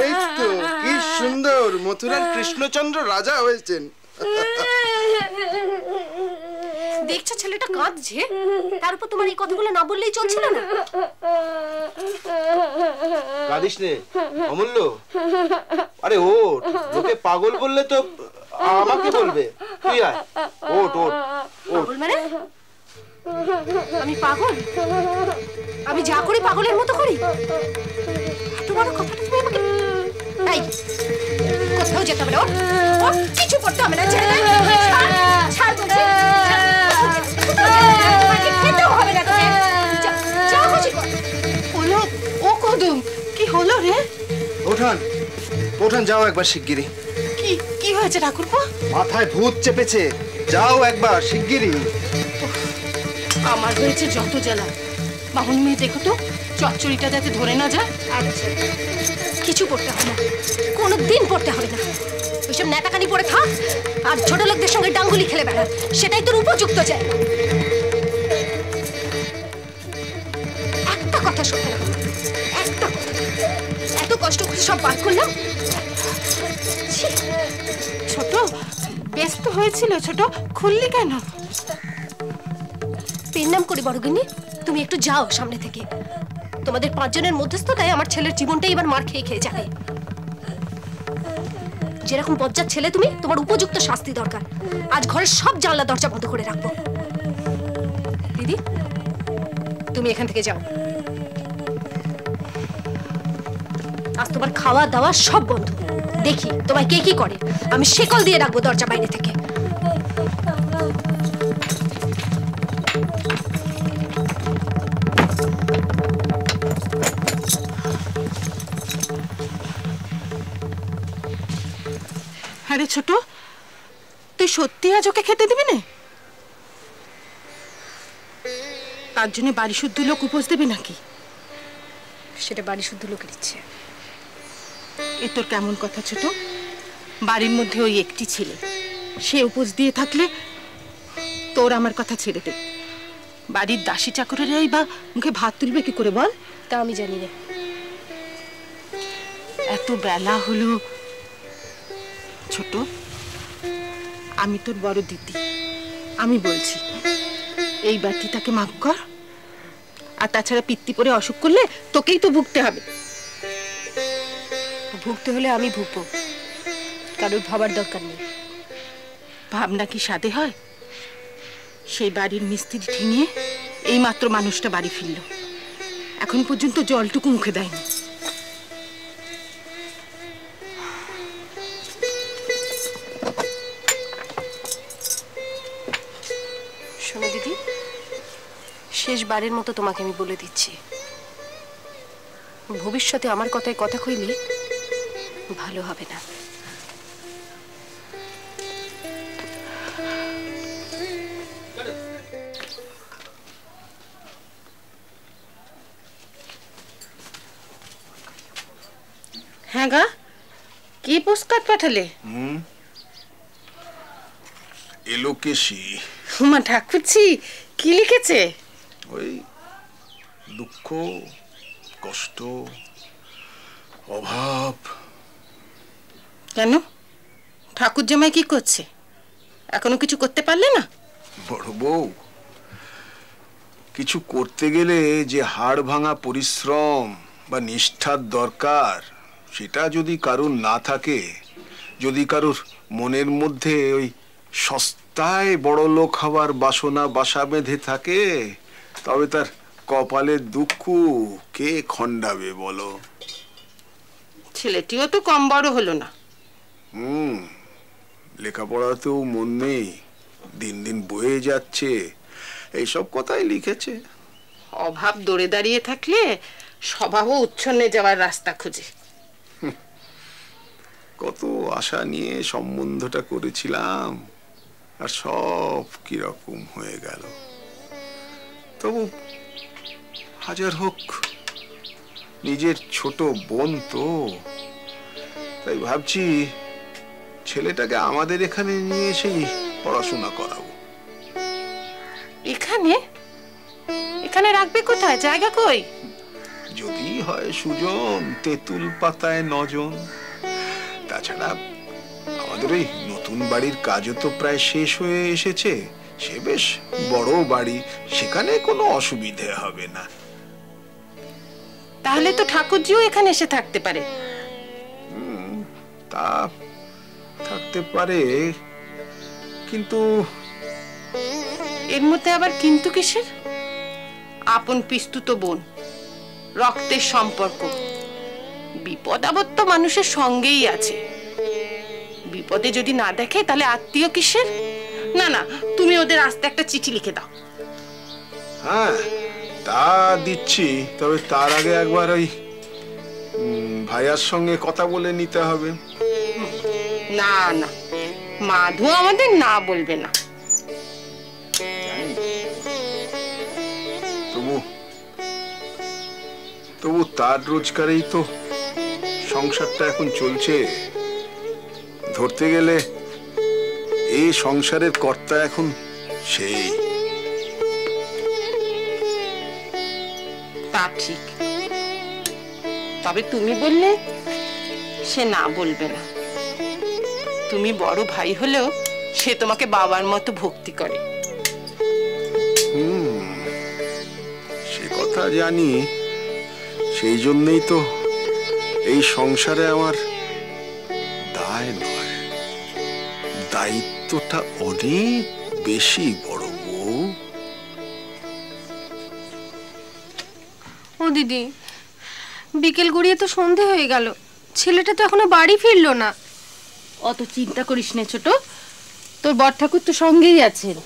এই তো কি সুন্দর, মথুরার কৃষ্ণচন্দ্র রাজা হয়েছেন। দেখছো ছেলেটা কাঁদছে, তার উপর তোমার এই কথাগুলো না বললেই চলছিল না। কাঁদিস নে অমূল্য। আরে ওঠ, লোকে পাগল বললে তো আমাকে বলবে। তুই আয়, ওঠ ওঠ ওঠ। পাগল মানে? আমি পাগল? আমি যা করি পাগলের মতো করি? এত বড় কথাটা তুমি আমাকে... এই, কোথাও যেতে হবে না। ওঠ, কিছু করতে হবে না। ছেড়ে দে। ছাড় বলছি। খেতেও হবে না তোকে। যা খুশি কর। হলো ও কদম, কি হলো রে? ওঠান ওঠান, যাও একবার শিগগিরি। কি কি হয়েছে ঠাকুরপো? মাথায় ভূত চেপেছে, যাও একবার শিগগিরি। আমার হয়েছে যত জ্বালা। মামুনি মেয়ে দেখো তো, চচ্চড়িটা যাতে ধরে না যায়। আচ্ছা, কিছু পড়তে হবে না, কোনো দিন পড়তে হবে না। ওইসব ন্যাটাকানি পড়ে থাক আর ছোট লোকদের সঙ্গে ডাঙ্গুলি খেলে বেড়া, সেটাই তোর উপযুক্ত জায়গা। একটা কথা শোনে না, একটা কথা। এত কষ্ট করে সব বার করলাম। ছি, ছোট ব্যস্ত হয়েছিল, ছোট খুললি কেন? পেন নাম করি বড়গিন্নি, তুমি একটু যাও সামনে থেকে। তোমাদের 5 জনের মধ্যস্থতায় আমার ছেলের জীবনটা এবার মার খেয়ে খেয়ে যাবে। যেরকম বজ্জার ছেলে তুমি, তোমার উপযুক্ত শাস্তি দরকার। আজ ঘরের সব জানলা দরজা বন্ধ করে রাখবো। দিদি, তুমি এখান থেকে যাও। আজ তোমার খাওয়া দাওয়া সব বন্ধ। দেখি তোমায় কে কি করে। আমি শেকল দিয়ে রাখবো দরজা বাইরে থেকে। আরে ছোট, তুই সত্যি আজ ওকে খেতে দিবি না? তার জন্য বাড়ি শুদ্ধ লোক উপোস দেবে নাকি? সেটা বাড়ি শুদ্ধ লোকের ইচ্ছে। এ তোর কেমন কথা ছোট? বাড়ির মধ্যে ওই একটি ছেলে, সে উপোস দিয়ে থাকলে তোর আমার কথা ছেড়ে দে। বাড়ির দাসী চাকরেরাই বা মুখে ভাত তুলবে কি করে বল? তা আমি জানি না। কত বেলা হলো। ছোট, আমি তোর বড় দিদি, আমি বলছি এই বাটি তাকে মাফ কর। আর তাছাড়া পিত্তি পরে অসুখ করলে তোকেই তো ভুগতে হবে। ভুগতে হলে আমি ভুগবো, কারোর ভাবার দরকার নেই। ভাবনা কি সাধে হয়? সেই বাড়ির মিস্ত্রি ঠিনিয়ে এই মাত্র মানুষটা বাড়ি ফিরল, এখন পর্যন্ত জলটুকু মুখে দেয়নি। শোনো দিদি, শেষবারের মতো তোমাকে আমি বলে দিচ্ছি, ভবিষ্যতে আমার কথায় কথা কইলে ভালো হবে না। হ্যাঁ গা, কি পোস্টকার্ড পাঠালে? এলোকেশি। হুমা ঠাকুরছি, কি লিখেছে? ওই দুঃখ, কষ্ট, অভাব। কেন, ঠাকুর জামাই কি করছে? এখনো কিছু করতে পারলে না? বড় বউ, কিছু করতে গেলে যে হাড় ভাঙা পরিশ্রম বা নিষ্ঠার দরকার, সেটা যদি কারুর না থাকে, যদি কারুর মনের মধ্যে ওই সস্তায় বড় লোক হওয়ার বাসনা বাসা বেঁধে থাকে, তবে তার কপালের দুঃখ কে খণ্ডাবে বলো? ছেলেটিও তো কম বড় হলো না। লেখাপড়াতেও মন নেই, দিন দিন বয়ে যাচ্ছে, এইসব কথাই লিখেছে। অভাব দৌড়ে দাঁড়িয়ে থাকলে স্বভাবও উচ্ছন্নে যাওয়ার রাস্তা খুঁজে। কত আশা নিয়ে সম্বন্ধটা করেছিলাম, আর সব কিরকম হয়ে গেল। তবু হাজার হোক নিজের ছোট বোন তো, তাই ভাবছি ছেলেটাকে আমাদের এখানে নিয়ে এসেই পড়াশোনা করাবো। এখানে? এখানে রাখবে কোথায়? জায়গা কই? যদি হয় সুজন, তেঁতুল পাতায় নজন। তাছাড়া আমাদের ওই নতুন বাড়ির কাজও তো প্রায় শেষ হয়ে এসেছে, সে বেশ বড় বাড়ি, সেখানে কোনো অসুবিধে হবে না। তাহলে তো ঠাকুরজিও এখানে এসে থাকতে পারে। তা থাকতে পারে, কিন্তু এর মধ্যে আবার কিন্তু কিসের? আপন পিস্তুত বোন, রক্তের সম্পর্ক, বিপদ আপদ তো মানুষের সঙ্গেই আছে। বিপদে যদি না দেখে তাহলে আত্মীয় কিসের? না না, তুমি ওদের আস্তে একটা চিঠি লিখে দাও। হ্যাঁ, তা দিচ্ছি, তবে তার আগে একবার ওই ভাইয়ার সঙ্গে কথা বলে নিতে হবে। না না, মাধু আমাদের না বলবে না। তবু তার রোজগারেই তো সংসারটা এখন চলছে। ধরতে গেলে এই সংসারের কর্তা এখন সেই। তা ঠিক, তবে তুমি বললে সে না বলবে না। তুমি বড় ভাই হলেও সে তোমাকে বাবার মতো ভক্তি করে। সে কথা জানি, সেই জন্যই তো এই সংসারে আমার দায় নয়, দায়িত্বটা অনেক বেশি বড় বউ। ও দিদি, বিকেল গড়িয়ে তো সন্ধে হয়ে গেল, ছেলেটা তো এখনো বাড়ি ফিরলো না। অত চিন্তা করিস না ছোট, তোর বড় ঠাকুর তো সঙ্গেই আছেন।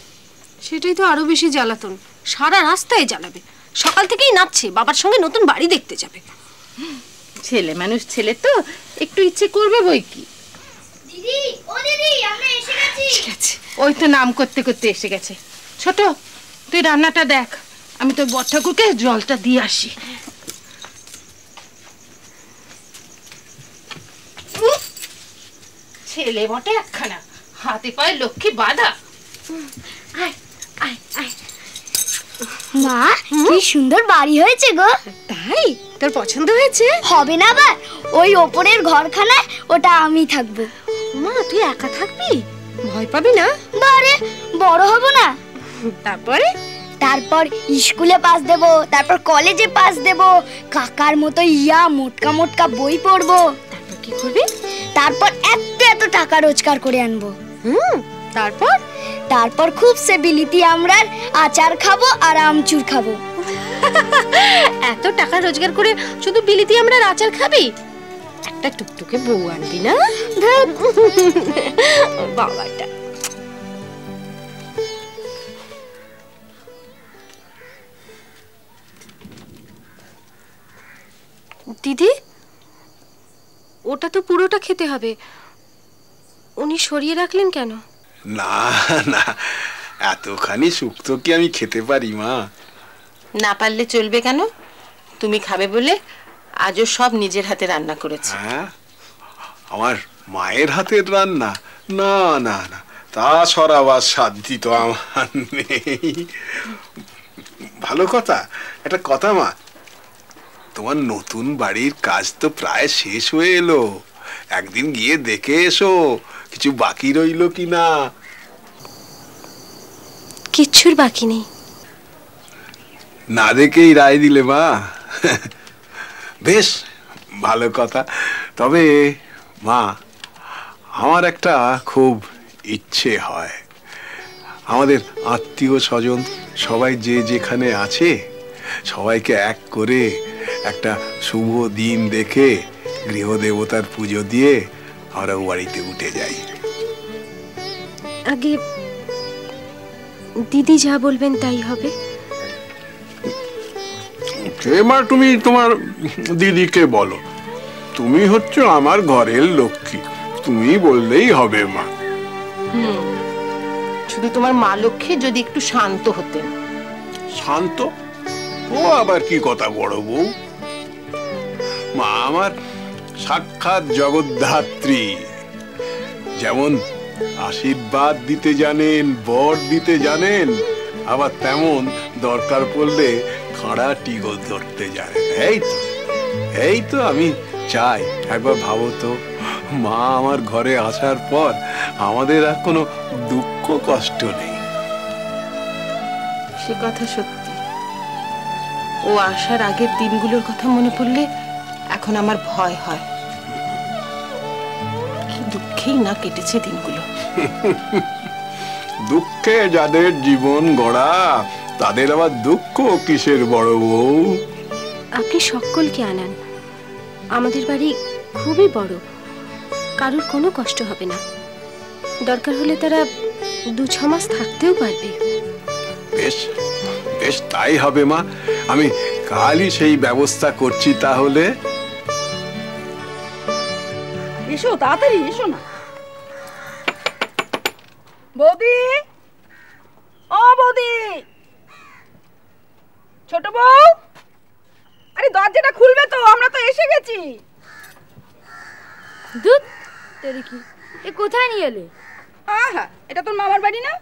সেটাই তো আরো বেশি জ্বালাতন, সারা রাস্তায় জ্বালাবে। সকাল থেকেই নাচছে, বাবার সঙ্গে নতুন বাড়ি দেখতে যাবে। ছেলে মানুষ, ছেলে তো একটু ইচ্ছে করবে বই কি। দিদি, ও দিদি, আমরা এসে গেছি। ওই তো নাম করতে করতে এসে গেছে। ছোট, তুই রান্নাটা দেখ, আমি তোর বড় ঠাকুরকে জলটা দিয়ে আসি। ছেলে বটে একখানা, হাতে পায়ে লক্ষ্মী বাঁধা। আয় আয় আয়। মা কি সুন্দর বাড়ি হয়েছে গো। তাই তোর পছন্দ হয়েছে? হবে না আবার, ওই ওপরের ঘরখানায় ওটা আমি থাকবো। মা তুই একা থাকবি? ভয় পাবি না? বারে বড় হব না। তারপরে? তারপর স্কুলে পাস দেব, তারপর কলেজে পাস দেব, কাকার মতো ইয়া মোটকা মোটকা বই পড়বো। তারপর কি করবি? তারপর এত এত টাকা রোজগার করে আনবো। তারপর? তারপর খুব সে বিলিতি আমরার আচার খাবো আর আমচুর খাবো। এত টাকা রোজগার করে শুধু বিলিতি আমরার আচার খাবি? একটা টুকটুকে বউ আনবি না? বাবাটা দিদি, ওটা তো পুরোটা খেতে হবে। উনি সরিয়ে রাখলেন কেন? না না, এতখানি শুক্তো কি আমি খেতে পারি মা? না পারলে চলবে কেন? তুমি খাবে বলে আজও সব নিজের হাতে রান্না করেছি। হ্যাঁ, আমার মায়ের হাতের রান্না? না না না, তা সরাবার সাধ্য তো আমার নেই। ভালো কথা, একটা কথা মা, তোমার নতুন বাড়ির কাজ তো প্রায় শেষ হয়ে এলো। একদিন গিয়ে দেখে এসো কিছু বাকি রইল কিনা। কিচ্ছুর বাকি নেই। না দেখেই রায় দিলে মা? বেশ ভালো কথা। তবে মা, আমার একটা খুব ইচ্ছে হয়, আমাদের আত্মীয় স্বজন সবাই যে যেখানে আছে সবাইকে এক করে একটা শুভ দিন দেখে গৃহদেবতার পুজো দিয়ে আমরা বাড়িতে উঠে যাই। আগে দিদি যা বলবেন তাই হবে। এবার তুমি তোমার দিদিকে বলো, তুমি হচ্ছে আমার ঘরের লক্ষ্মী, তুমি বললেই হবে মা। শুধু তোমার মা লক্ষ্মী যদি একটু শান্ত হতেন। শান্ত? ও আবার কি কথা বড় বউ? মা আমার সাক্ষাৎ জগদ্ধাত্রী, যেমন আশীর্বাদ দিতে জানেন, বর দিতে জানেন, আবার তেমন দরকার পড়লে খাড়া টিগো ধরতে জানেন। এই তো আমি চাই, একবার ভাবো তো, মা আমার ঘরে আসার পর আমাদের আর কোনো দুঃখ কষ্ট নেই। সে কথা সত্যি। ও আসার আগের দিনগুলোর কথা মনে পড়লে এখন আমার ভয় হয়। কি দুঃখেই না কেটেছে দিনগুলো। দুঃখে যাদের জীবন গড়া, তাদের আবার দুঃখ কিসের বড় বউ? আপনি সকলকে আনান। আমাদের বাড়ি খুবই বড়, কারোর কোনো কষ্ট হবে না। দরকার হলে তারা 2-6 মাস থাকতেও পারবে। বেশ বেশ, তাই হবে মা। আমি কালই সেই ব্যবস্থা করছি তাহলে। এসো, তাড়াতাড়ি এসো না। বৌদি, ও বৌদি, ছোট বউ, আরে দরজাটা খুলবে তো, আমরা তো এসে গেছি। দুধ তেরি কি, এ কোথায় নিয়ে এলে? আহা, এটা তোর মামার বাড়ি না?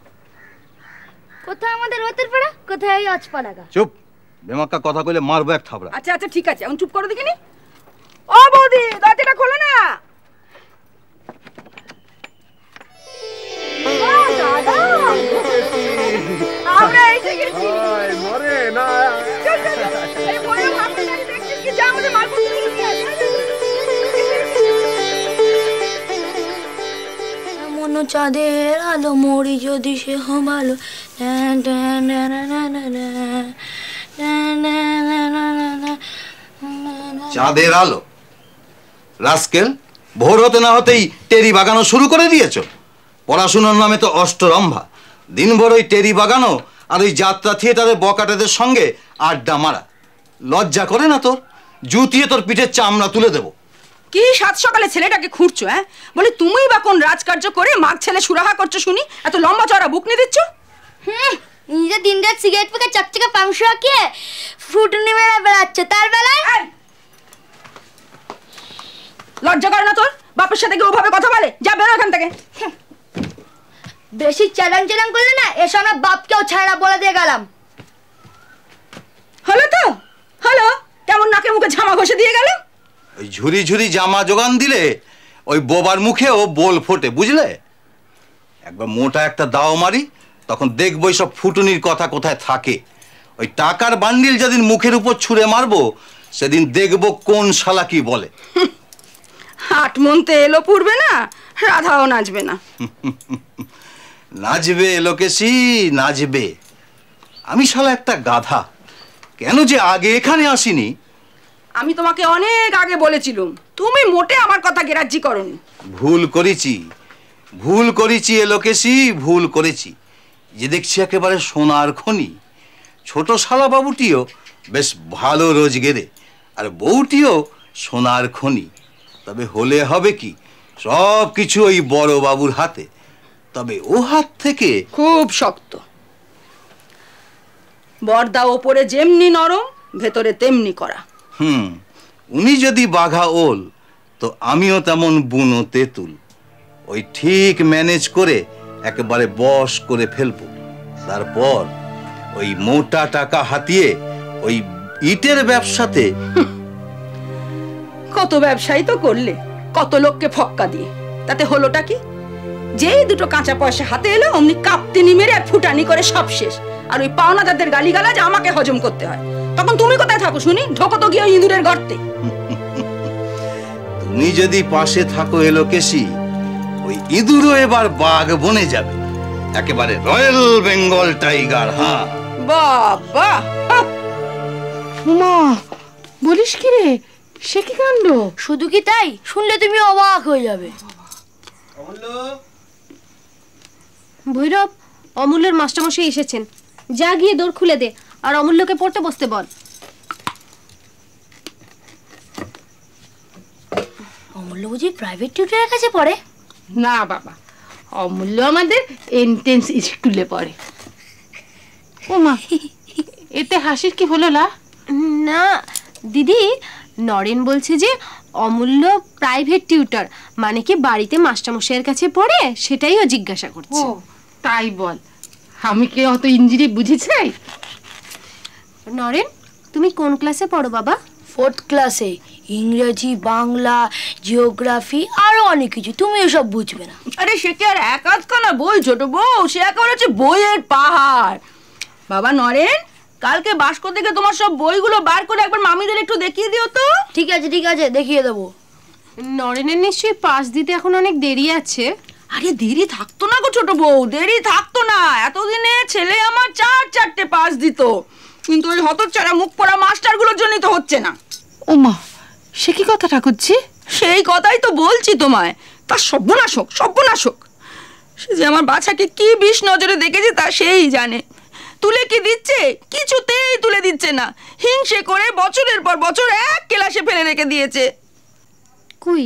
কোথায় আমাদের রতের পাড়া, কোথায় ওই অজপাড়াগা? চুপ, বেমাক্কা কথা কইলে মারবো এক থাবড়া। আচ্ছা আচ্ছা ঠিক আছে, এখন চুপ করো দেখিনি। ও বৌদি, দরজাটা খোলো না। দাদা, আমরা এসে গেছি। মরে না, চল চল, এই বড় ভাবতে জানি দেখছিস কি, যা আমাদের মালপত্রগুলো নিয়ে আয়। মনো চাঁদের আলো মরি যদি সে ভালো। চাঁদের আলো রাস্কেল, ভোর হতে না হতেই টেরি বাগানো শুরু করে দিয়েছ। পড়াশোনার নামে তো অষ্টরম্ভা, দিনভর ওই টেরি বাগানো আর ওই যাত্রা থিয়েটারের বকাটেদের সঙ্গে আড্ডা মারা। লজ্জা করে না তোর? জুতিয়ে তোর পিঠের চামড়া তুলে দেবো। কি সাত সকালে ছেলেটাকে খুঁড়ছো? হ্যাঁ, বলে তুমিই বা কোন রাজকার্য করে মাগ ছেলে সুরাহা করছো শুনি? এত লম্বা চড়া বুক নিয়ে দিচ্ছ। নিজে দিন রাত সিগারেট পেকে চকচকে পাংশু আঁকিয়ে ফুটুনি মেলা বেড়াচ্ছে, তার বেলায় লজ্জা করে না তোর? বাপের সাথে কি ওভাবে কথা বলে? যা বেরো এখান থেকে। বেশি চ্যালেঞ্জ করলে না, এসব আমার বাপকেও ছাড়া বলে দিয়ে গেলাম। মুখে ঝামা ঘষে দিয়ে গেল। ওই ঝুরি ঝুরি জামা জোগান দিলে ওই বোবার মুখেও বোল ফোটে, বুঝলে? একবার মোটা একটা দাও মারি, তখন দেখবো সব ফুটুনির কথা কোথায় থাকে। ওই টাকার বান্ডিল যেদিন মুখের উপর ছুঁড়ে মারবো, সেদিন দেখবো কোন শালা কি বলে। হাট মনতে এলো পুড়বে না, রাধাও নাচবে না। নাচবে লোকেশি, নাচবে। আমি শালা একটা গাধা, কেন যে আগে এখানে আসিনি। আমি তোমাকে অনেক আগে বলেছিলাম, তুমি মোটে আমার কথা গ্রাহ্য করনি। ভুল করেছি, ভুল করেছি লোকেশি, ভুল করেছি। যে দেখছি একেবারে সোনার খনি। ছোট শালা বাবুটিও বেশ ভালো রোজগেরে, আর বউটিও সোনার খনি। তবে হলে হবে কি, সব কিছু ওই বড় বাবুর হাতে। তবে ও হাত থেকে খুব শক্ত। বর্দা ওপরে যেমনি নরম, ভেতরে তেমনি করা। উনি যদি বাঘা ওল, তো আমিও তেমন বুনো তেঁতুল। ওই ঠিক ম্যানেজ করে একেবারে বশ করে ফেলবো। তারপর ওই মোটা টাকা হাতিয়ে ওই ইটের ব্যবসাতে। কত ব্যবসায়ী তো করলে, কত লোককে ফক্কা দিয়ে, তাতে হলোটা কি? যেই দুটো কাঁচা পয়সা হাতে এলো, অমনি কাঁপতিনি মেরে আর ফুটানি করে সব শেষ। আর ওই পাওনাদারদের গালিগালাজ আমাকে হজম করতে হয়। তখন তুমি কোথায় থাকো শুনি? ঢোকো তো গিয়ে ওই ইঁদুরের গর্তে। তুমি যদি পাশে থাকো এলোকেশি, ওই ইঁদুরও এবার বাঘ বনে যাবে, একেবারে রয়্যাল বেঙ্গল টাইগার। হ্যাঁ বাবা, মা বলিস কি রে, সে কি কাণ্ড! শুধু কি তাই, শুনলে তুমি অবাক হয়ে যাবে। ভৈরব, অমূল্যের মাস্টারমশাই এসেছেন, যা গিয়ে দৌড় খুলে দে আর অমূল্যকে পড়তে বসতে বল। অমূল্য বুঝি প্রাইভেট টিউটরের কাছে পড়ে? না বাবা, অমূল্য আমাদের এন্ট্রেন্স স্কুলে পড়ে। ও মা, এতে হাসির কি হলো? না দিদি, নরেন বলছে যে অমূল্য প্রাইভেট টিউটর, মানে কি বাড়িতে মাস্টারমশাইয়ের কাছে পড়ে, সেটাই ও জিজ্ঞাসা করছে। ও তাই বল, আমি কি অত ইঞ্জিরি বুঝেছি? নরেন, তুমি কোন ক্লাসে পড়ো বাবা? 4th ক্লাসে। ইংরেজি, বাংলা, জিওগ্রাফি আরো অনেক কিছু, তুমি এসব বুঝবে না। আরে সে কি আর এক আধখানা বই ছোট বউ, সে একেবারে হচ্ছে বইয়ের পাহাড়। বাবা নরেন, কালকে বাস্কো থেকে তোমার সব বইগুলো বার করে একবার মামিদের একটু দেখিয়ে দিও তো। ঠিক আছে ঠিক আছে, দেখিয়ে দেবো। নরেনের নিশ্চয়ই পাস দিতে এখন অনেক দেরি আছে। আরে দেরি থাকতো না গো ছোট বউ, দেরি থাকতো না। এতদিনে ছেলে আমার 4 পাস দিত, কিন্তু ওই হতচ্ছাড়া মুখ পড়া মাস্টারগুলোর জন্যই তো হচ্ছে না। ও মা, সে কি কথা ঠাকুরছি? সেই কথাই তো বলছি তোমায়। তার সর্বনাশক, সর্বনাশক। সে যে আমার বাচ্চাকে কি বিষ নজরে দেখেছে তা সেই জানে। তুলে কি দিচ্ছে? কিছুতেই তুলে দিচ্ছে না। হিংসে করে বছরের পর বছর এক ক্লাসে ফেলে রেখে দিয়েছে। কই,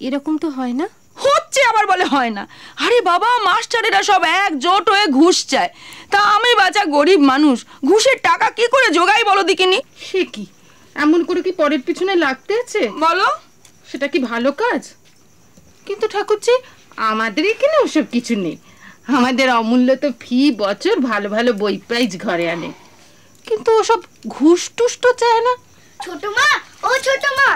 এরকম তো হয় না। হচ্ছে আবার বলে হয় না। আরে বাবা, মাস্টারেরা সব একজোট হয়ে ঘুষ চায়। তা আমি বাচ্চা গরিব মানুষ, ঘুষের টাকা কি করে জোগাই বলো দেখিনি? সে কি, এমন করে কি পরের পিছনে লাগতে আছে? বলো, সেটা কি ভালো কাজ? কিন্তু ঠাকুরজি, আমাদের এখানে ওসব কিছু নেই। আমাদের অমূল্য তো ফি বছর ভালো ভালো বই প্রাইজ ঘরে আনে, কিন্তু ওসব ঘুষ টুস তো চায় না। ছোট মা, ও ছোট মা,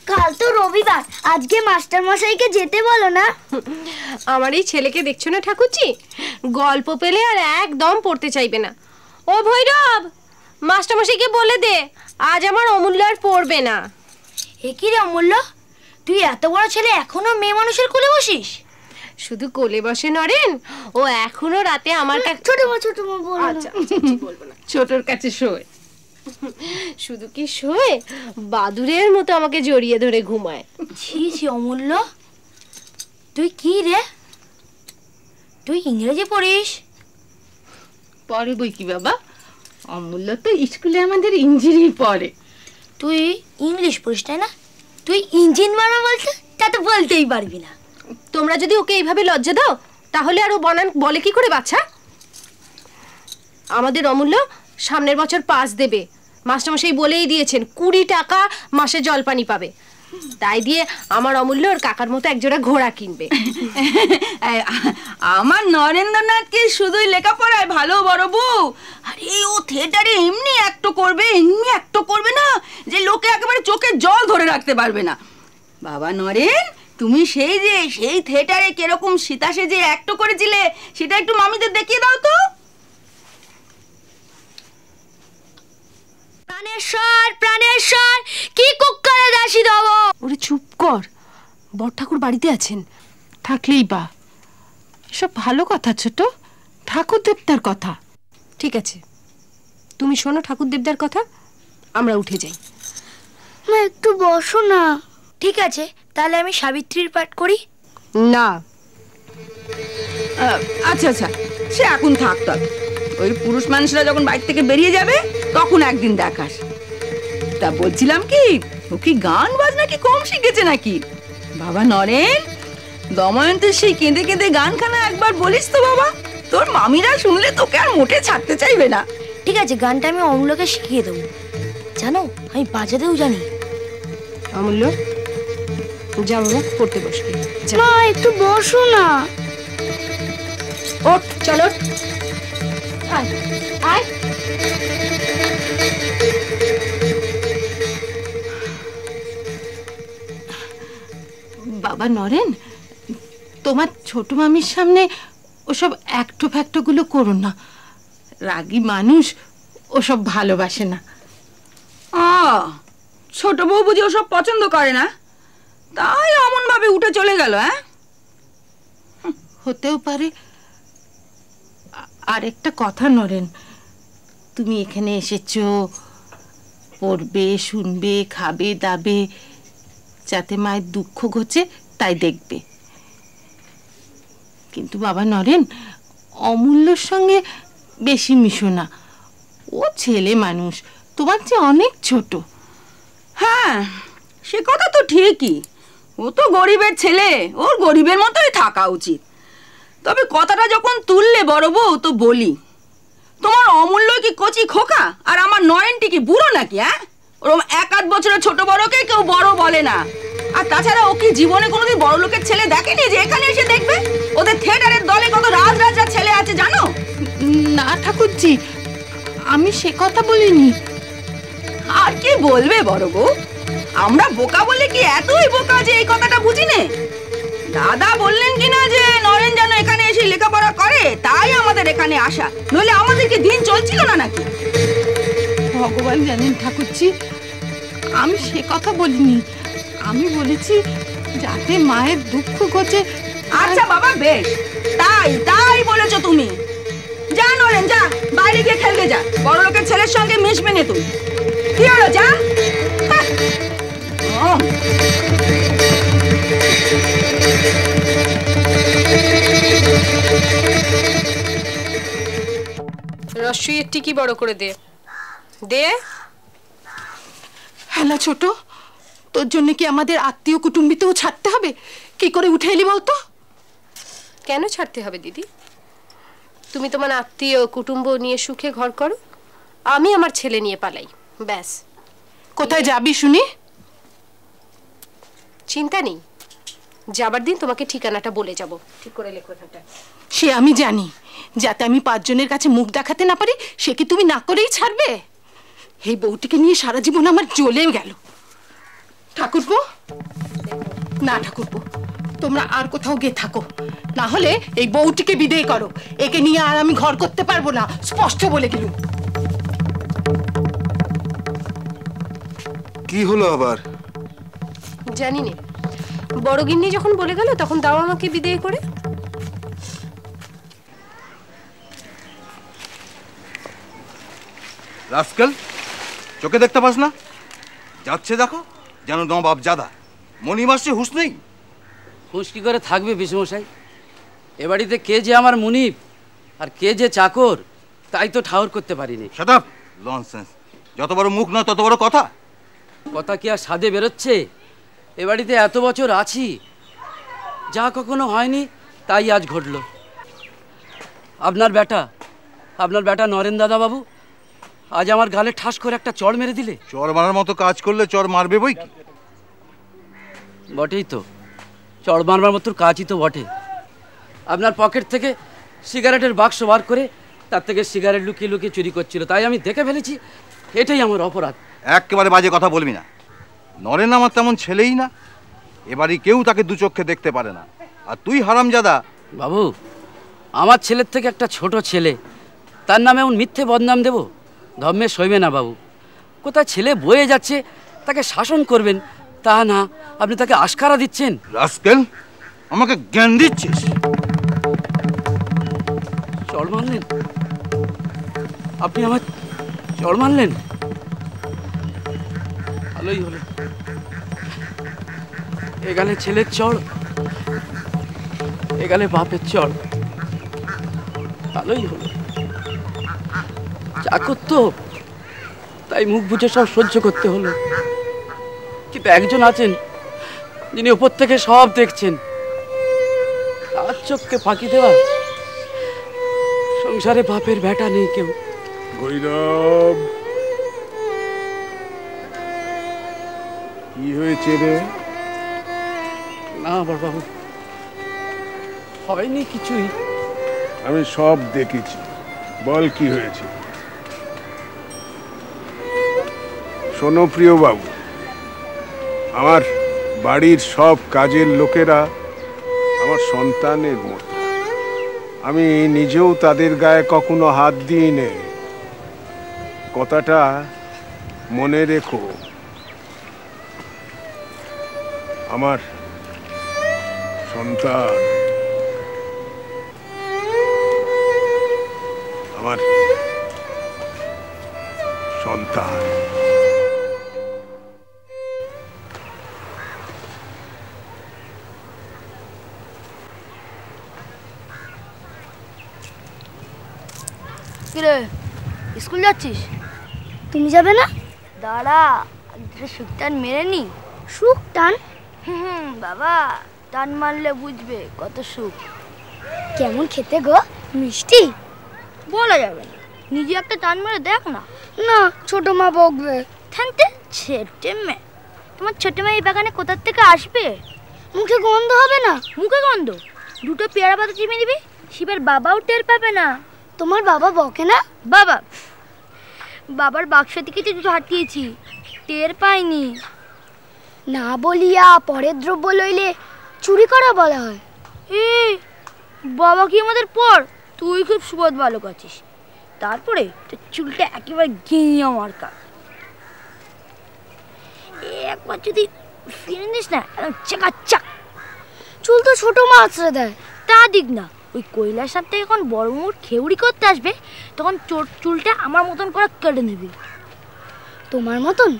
কাল তো রবিবার, আজকে মাস্টার মশাইকে যেতে বলো না। আমার এই ছেলেকে দেখছো না ঠাকুরজি, গল্প পেলে আর একদম পড়তে চাইবে না। ও ভৈরব, মাস্টারমশাইকে বলে দে আজ আমার অমূল্য আর পড়বে না। এ কি রে অমূল্য, তুই এত বড় ছেলে এখনো মেয়ে মানুষের কোলে বসিস? শুধু কোলে বসে নরেন, ও এখনো রাতে আমার কাছে। ছোট মা বল। আচ্ছা বলবো না। ছোটর কাছে শোয়। শুধু কি শোয়, বাদুরের মতো আমাকে জড়িয়ে ধরে ঘুমায়। ছি ছি অমূল্য, তুই কি রে, তুই ইংরেজি পড়িস? পরে বই কি বাবা, অমূল্য তো স্কুলে আমাদের ইঞ্জিনি পড়ে। তুই ইংলিশ পড়িস তাই না? তুই ইঞ্জিন মারবা বলতে, তা তো বলতেই পারবি না। তোমরা যদি ওকে এইভাবে লজ্জা দাও, তাহলে আর ও বানান বলে কি করে বাচ্চা? আমাদের অমূল্য সামনের বছর পাস দেবে, মাস্টারমশাই বলেই দিয়েছেন 20 টাকা মাসে জলপানি পাবে। তাই দিয়ে আমার অমূল্য ওর কাকার মতো একজোড়া ঘোড়া কিনবে। আমার নরেন্দ্রনাথকে শুধুই লেখাপড়ায় ভালো বড় বউ, আরে ও থিয়েটারে এমনি অ্যাক্ট করবে না যে লোকে একেবারে চোখে জল ধরে রাখতে পারবে না। বাবা নরেন, তুমি সেই থিয়েটারে কিরকম সীতা সেজে অ্যাক্ট করেছিলে সেটা একটু মামিদের দেখিয়ে দাও তো। প্রাণেশ্বর প্রাণেশ্বর কি কুক্কারে দাসী দেব। ওরে চুপ কর, বড় ঠাকুর বাড়িতে আছেন। থাকলেই বা, এসব ভালো কথা ছোট, ঠাকুর দেবতার কথা। ঠিক আছে, তুমি শোনো ঠাকুর দেবদার কথা, আমরা উঠে যাই। মা একটু বসো না। ঠিক আছে, তাহলে আমি সাবিত্রীর পাঠ করি। না, আচ্ছা আচ্ছা, সে এখন থাকত, ওই পুরুষ মানুষরা যখন বাড়ি থেকে বেরিয়ে যাবে তখন একদিন দেখাস। তা বলছিলাম কি, ও কি গান বাজনা কি কম শিখেছে নাকি? বাবা নরেন, দময়ন্তের সেই কেঁদে কেঁদে গানখানা একবার বলিস তো বাবা, তোর মামিরা শুনলে তোকে আর মোটে ছাড়তে চাইবে না। ঠিক আছে, গানটা আমি অমূল্যকে শিখিয়ে দেবো। জানো, আমি বাজাতেও জানি। অমূল্য যাও বাবা, পড়তে বসবি। মা একটু বসো না। ওঠ, চলো আয় আয়। বাবা নরেন, তোমার ছোট মামির সামনে ওসব অ্যাক্টো ফ্যাক্টোগুলো করো না, রাগী মানুষ, ওসব ভালোবাসে না। ছোট বউ বুঝি ওসব পছন্দ করে না, তাই অমন ভাবে উঠে চলে গেল। হ্যাঁ, হতেও পারে। আর একটা কথা নরেন, তুমি এখানে এসেছো, পড়বে, শুনবে, খাবে, দাবে, যাতে মায়ের দুঃখ ঘোচে তাই দেখবে। কিন্তু বাবা নরেন, অমূল্যর সঙ্গে বেশি মিশো না, ও ছেলে মানুষ, তোমার চেয়ে অনেক ছোট। হ্যাঁ, সে কথা তো ঠিকই, ও তো গরিবের ছেলে, ওর গরিবের মতোই থাকা উচিত। তবে কথাটা যখন তুললে বড় বউ, তো বলি, তোমার অমূল্য কি কচি খোকা, আর আমার নয়নটি কি বুড়ো নাকি? হ্যাঁ, ওরকম 1-8 বছরের ছোট বড়কে কেউ বড় বলে না। আর তাছাড়া ও কি জীবনে কোনোদিন বড় লোকের ছেলে দেখেনি যে এখানে এসে দেখবে? ওদের থিয়েটারের দলে কত রাজরাজার ছেলে আছে জানো? না ঠাকুরজি, আমি সে কথা বলিনি। আর কি বলবে বড় বউ, আমরা বোকা বলে কি এতই বোকা যে এই কথাটা বুঝি নে? দাদা বললেন কিনা যে নরেন যেন এখানে এসে লেখাপড়া করে, তাই আমাদের এখানে আসা, নইলে আমাদের কি দিন চলছিল না নাকি? ভগবান জানেন ঠাকুরজি, আমি সে কথা বলিনি। আমি বলেছি যাতে মায়ের দুঃখ ঘোচে। আচ্ছা বাবা, বেশ, তাই বলেছো তুমি। যা নরেন, যা বাইরে গিয়ে খেলতে যা, বড় লোকের ছেলের সঙ্গে মিশবে না তুই। কি হলো, যা। রসইয়ের টিকি বড় করে দে দে। হ্যালো ছোট, তোর জন্য কি আমাদের আত্মীয় কুটুম্বিতেও ছাড়তে হবে? কি করে উঠে এলি বলতো? কেন ছাড়তে হবে দিদি? তুমি তোমার আত্মীয় কুটুম্ব নিয়ে সুখে ঘর করো, আমি আমার ছেলে নিয়ে পালাই, ব্যাস। কোথায় যাবি শুনি? চিন্তা নেই, যাবার দিন তোমাকে ঠিকানাটা বলে যাব। ঠিক করে লেখো এটা। সে আমি জানি, যাতে আমি 5 জনের কাছে মুখ দেখাতে না পারি সে কি তুমি না করেই ছাড়বে? এই বউটিকে নিয়ে সারা জীবন আমার জ্বলে গেল। ঠাকুরপো, না ঠাকুরপো, তোমরা আর কোথাও গিয়ে থাকো, না হলে এই বউটিকে বিদায় করো। একে নিয়ে আর আমি ঘর করতে পারবো না, স্পষ্ট বলে গেলুম। কি হলো আবার? জানি না, বড় গিন্নি যখন বলে গেল তখন দাও আমাকে বিদায় করে। রাস্কেল, চোখে দেখতে পাস না? যাচ্ছে দেখো, যেন নবাব জাদা। মনি মাসে হুঁশ নেই। হুঁশ কি করে থাকবে বিষ্ণুমশাই? এ বাড়িতে কে যে আমার মুনিব আর কে যে চাকর, তাই তো ঠাউর করতে পারিনি। Shut up, nonsense. যত বড় মুখ নয় তত বড় কথা। কথা কি আর সাদে বেরোচ্ছে? এ বাড়িতে এত বছর আছি, যা কখনো হয়নি তাই আজ ঘটল। আপনার বেটা নরেন দাদা বাবু আজ আমার গালে ঠাস করে একটা চড় মেরে দিলে। চর মারার মতো কাজ করলে চর মারবে বই কি? বটেই তো, চড় মারবার মতো কাজই তো বটে। আপনার পকেট থেকে সিগারেটের বাক্স বার করে তার থেকে সিগারেট লুকিয়ে লুকিয়ে চুরি করছিল, তাই আমি দেখে ফেলেছি। এটাই আমার অপরাধ। একেবারে বাজে কথা বলবি না। নরেন আমার তেমন ছেলেই না, এবারই কেউ তাকে দু চোখে দেখতে পারে না। আর তুই হারামজাদা। বাবু, আমার ছেলের থেকে একটা ছোট ছেলে, তার নামে এমন মিথ্যে বদনাম দেব? ধর্মে সইবে না বাবু। কোথায় ছেলে বয়ে যাচ্ছে তাকে শাসন করবেন, তা না আপনি তাকে আশকারা দিচ্ছেন। রাস্কেল, আমাকে জ্ঞান দিচ্ছিস? চড় মারলেন আপনি, আমার চড় মারলেন। ভালোই হলো, এগালে ছেলের চড়, এগালে বাপের চড়। ভালোই হলো, চাকর তো, তাই মুখ বুঝে সব সহ্য করতে হলো। কিন্তু একজন আছেন যিনি ওপর থেকে সব দেখছেন, তার চোখকে ফাঁকি দেওয়া। সংসারে বাপের বেটা নেই কেউ। গৈরব, কি হয়েছে রে? না বাবু, হয়নি কিছুই। আমি সব দেখেছি, বল কি হয়েছে। শোনো প্রিয় বাবু, আমার বাড়ির সব কাজের লোকেরা আমার সন্তানের মতো। আমি নিজেও তাদের গায়ে কখনো হাত দিই নে, কথাটা মনে রেখো। আমার সন্তান, আমার সন্তান। কিরে, স্কুল যাচ্ছিস? তুমি যাবে না? দাঁড়া, সুখ টান মেরে নি। সুখ টান? বাবা, টান মারলে বুঝবে কত সুখ। কেমন খেতে গো? মিষ্টি? বলা যাবে না, নিজে একটা টান মেরে দেখ না। না, ছোট মা বকবে। থানতে ছেটে মে, তোমার ছোট মা এই বাগানে কোথার থেকে আসবে? মুখে গন্ধ হবে না? মুখে গন্ধ? দুটো পেয়ারা পাতা চিমে দিবি, শিবের বাবাও টের পাবে না। তোমার বাবা বকে না? বাবার বাক্স থেকে দুটো হাটিয়েছি, টের পাইনি। না বলিয়া পরের দ্রব্য লইলে চুরি করা বলা হয়। বাবা কি আমাদের পর? তুই খুব সুবোধ বালক আছিস। তারপরে তোর চুলটা একেবারে গিয়ে মার্কা। একবার যদি ফিরে নিস না, চাকাচাক। চুল তো ছোট মা আছড়ে দেয়। তা দিক না, ওই কৈলাস সাপ থেকে যখন বড় মোড় খেউড়ি করতে আসবে, তখন চুলটা আমার মতন করে কেটে নেবি। তোমার মতন?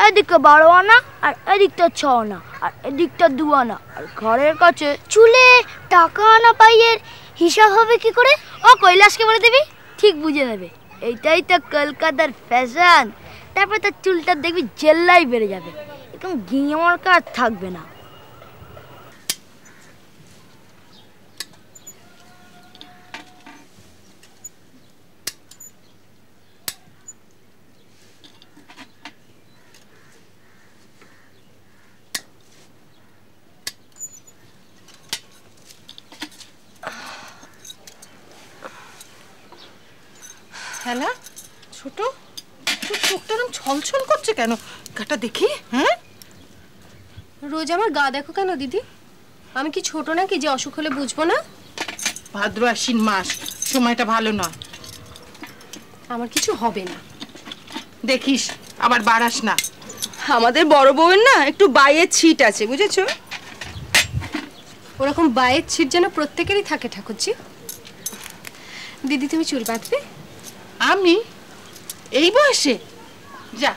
এদিকটা 12 আনা, আর এদিকটা 6 আনা, আর এদিকটা 2 আনা, আর ঘরের কাছে চুলে টাকা আনা পাইয়ের হিসাব হবে কি করে? ও কৈলাসকে বলে দিবি, ঠিক বুঝে নেবে। এইটাই তো কলকাতার ফ্যাশন। তারপরে তার চুলটা দেখবি জেল্লাই বেড়ে যাবে, একদম ঘিয়ে মার্কা আর থাকবে না। হ্যালা, ছোট, তোর চোখটা এরকম ছলছল করছে কেন? গাটা দেখি। হ্যাঁ, রোজ আমার গা দেখো কেন দিদি? আমি কি ছোট নাকি যে অসুখ হলে বুঝবো না? ভাদ্র আশ্বিন মাস, সময়টা ভালো নয়। আমার কিছু হবে না, দেখিস আবার বাড়াস না। আমাদের বড় বউয়ের না একটু বাইয়ের ছিট আছে, বুঝেছো? ওরকম বায়ের ছিট যেন প্রত্যেকেরই থাকে ঠাকুরজি। দিদি তুমি চুল বাঁধবে? আমি এই বয়সে? যা,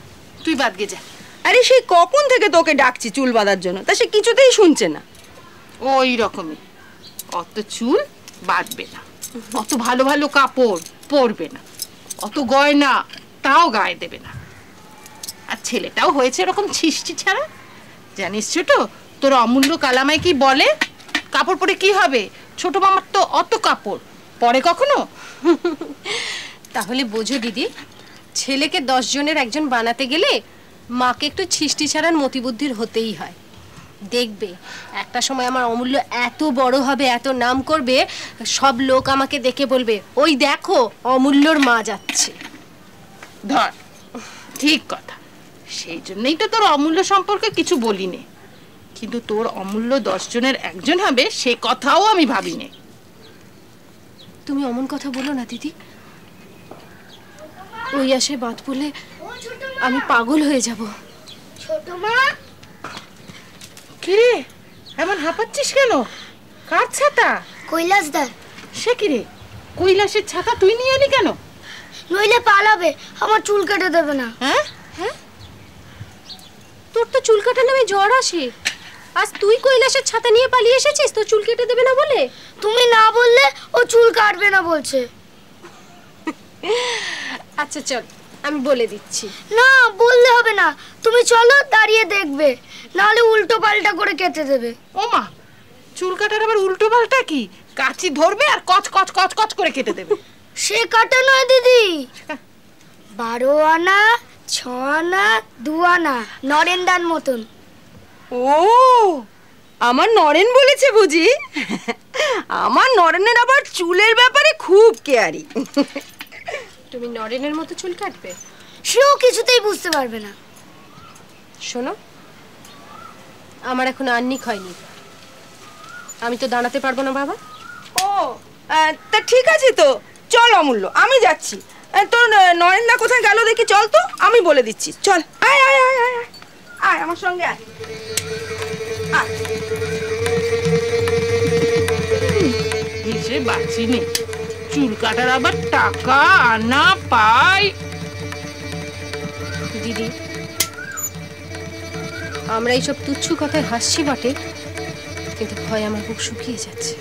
তুই বাদগে যা। আরে সেই কখন থেকে তোকে ডাকছি চুল বাঁধার জন্য, তা সে কিছুতেই শুনছে না। ওই রকমই, অত চুল বাঁধবে না, অত ভালো ভালো কাপড় পরবে না, অত গয়না তাও গায়ে দেবে না। আর ছেলেটাও হয়েছে এরকম ছিষ্টি ছাড়া। জানিস ছোট, তোর অমূল্য কালামাই কি বলে, কাপড় পরে কি হবে? ছোট মামার তো অত কাপড় পরে কখনো? তাহলে বোঝো দিদি, ছেলেকে 10 জনের একজন বানাতে গেলে মাকে একটু ছিষ্টি ছাড়ার মতিবুদ্ধির হতেই হয়। দেখবে একটা সময় আমার অমূল্য এত বড় হবে, এত নাম করবে, সব লোক আমাকে দেখে বলবে ওই দেখো অমূল্যর মা যাচ্ছে। ধর, ঠিক কথা, সেই জন্যই তো তোর অমূল্য সম্পর্কে কিছু বলিনি, কিন্তু তোর অমূল্য 10 জনের একজন হবে সে কথাও আমি ভাবিনি। তুমি অমন কথা বলো না দিদি, ওই আসে বাদ বলে আমি পাগল হয়ে যাব। ছোট মা, কিরে এমন হাঁপাচ্ছিস কেন? কার ছাতা? কৈলাসদার। সে কিরে, কৈলাসের ছাতা তুই নিয়ে এলি কেন? নইলে পালাবে, আমার চুল কেটে দেবে না। হ্যাঁ, তোর তো চুল কাটা নামে জ্বর আসে, আজ তুই কৈলাসের ছাতা নিয়ে পালিয়ে এসেছিস তো চুল কেটে দেবে না বলে? তুমি না বললে ও চুল কাটবে না বলছে। আচ্ছা চল, আমি বলে দিচ্ছি। না বললে হবে না, তুমি চলো, দাঁড়িয়ে দেখবে, নাহলে উল্টো পাল্টা করে কেটে দেবে। ও মা, চুল কাটার আবার উল্টো পাল্টা কি? কাঁচি ধরবে আর কচ কচ কচ কচ করে কেটে দেবে। সে কাটা নয় দিদি, 12 আনা 6 আনা 2 আনা নরেন্দার মতন। ও, আমার নরেন বলেছে বুঝি? আমার নরেনের আবার চুলের ব্যাপারে খুব কেয়ারি। তুমি নরেনের মতো চুল কাটবে? সেও কিছুতেই বুঝতে পারবে না। শোনো, আমার এখন আন্নিক হয়নি, আমি তো দাঁড়াতে পারবো না বাবা। ও, তা ঠিক আছে তো, চল অমূল্য, আমি যাচ্ছি। তোর নরেন্দা কোথায় গেল দেখি, চল তো, আমি বলে দিচ্ছি। চল, আয় আয় আয় আয় আয় আমার সঙ্গে আয়। সে বাঁচিনি, চুল কাটার আবার টাকা আনা পাই। দিদি, আমরা এইসব তুচ্ছ কথায় হাসছি বটে, কিন্তু ভয় আমার বুক শুকিয়ে যাচ্ছে।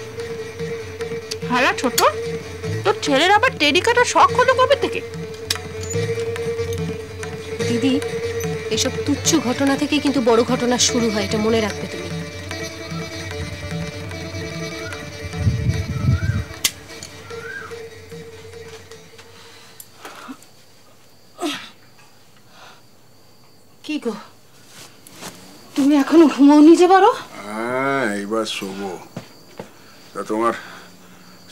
হালা ছোট, তোর ছেলের আবার টেডি কাটার শখ হলো কবে থেকে? দিদি, এইসব তুচ্ছ ঘটনা থেকে কিন্তু বড় ঘটনা শুরু হয়, এটা মনে রাখবে তুমি। কি গো, তুমি এখনো ঘুমোওনি যে? বড় হ্যাঁ, এইবার শোবো। তা তোমার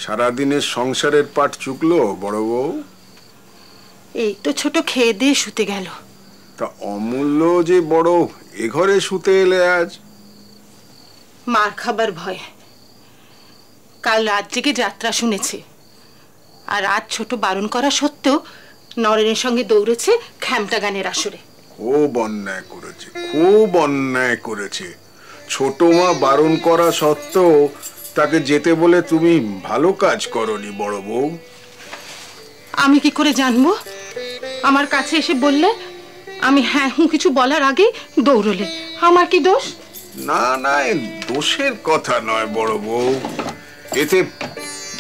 সারাদিনের সংসারের পাট চুকলো বড় বউ? এই তো ছোট খেয়ে দিয়ে শুতে গেল। তা অমূল্য যে বড় এ ঘরে শুতে এলে আজ? মার খাবার ভয়। কাল রাত জেগে যাত্রা শুনেছে, আর আজ ছোট বারণ করা সত্ত্বেও নরেনের সঙ্গে দৌড়েছে খ্যামটা গানের আসরে। খুব অন্যায় করেছে, খুব অন্যায় করেছে। ছোট মা বারণ করা সত্ত্বেও তাকে যেতে বলে তুমি ভালো কাজ করনি বড় বউ। আমি কি করে জানবো? আমার কাছে এসে বললে, আমি হ্যাঁ হুঁ কিছু বলার আগে দৌড়লে, আমার কি দোষ? না না, দোষের কথা নয় বড় বউ, এতে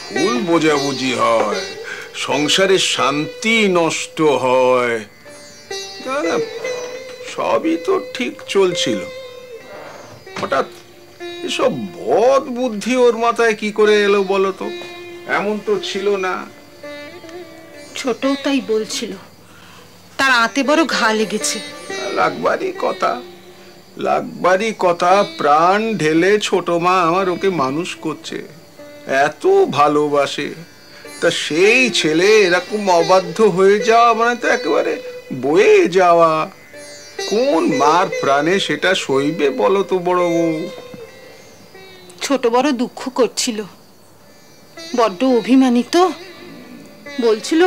ভুল বোঝাবুঝি হয়, সংসারে শান্তি নষ্ট হয়। সবই তো ঠিক চলছিল, হঠাৎ এসব বদ বুদ্ধি ওর মাথায় কি করে এলো বলো তো? এমন তো ছিল না। ছোটও তাই বলছিল, তার আঁতে বড় ঘা লেগেছে। লাগবারই কথা, লাগবারই কথা। প্রাণ ঢেলে ছোট মা আমার ওকে মানুষ করছে, এত ভালোবাসে। তা সেই ছেলে এরকম অবাধ্য হয়ে যাওয়া মানে তো একেবারে বয়ে যাওয়া। কোন মার প্রাণে সেটা সইবে বলো তো বড় বউ? ছোট বড় দুঃখ করছিল, বড্ড অভিমানিত। বলছিল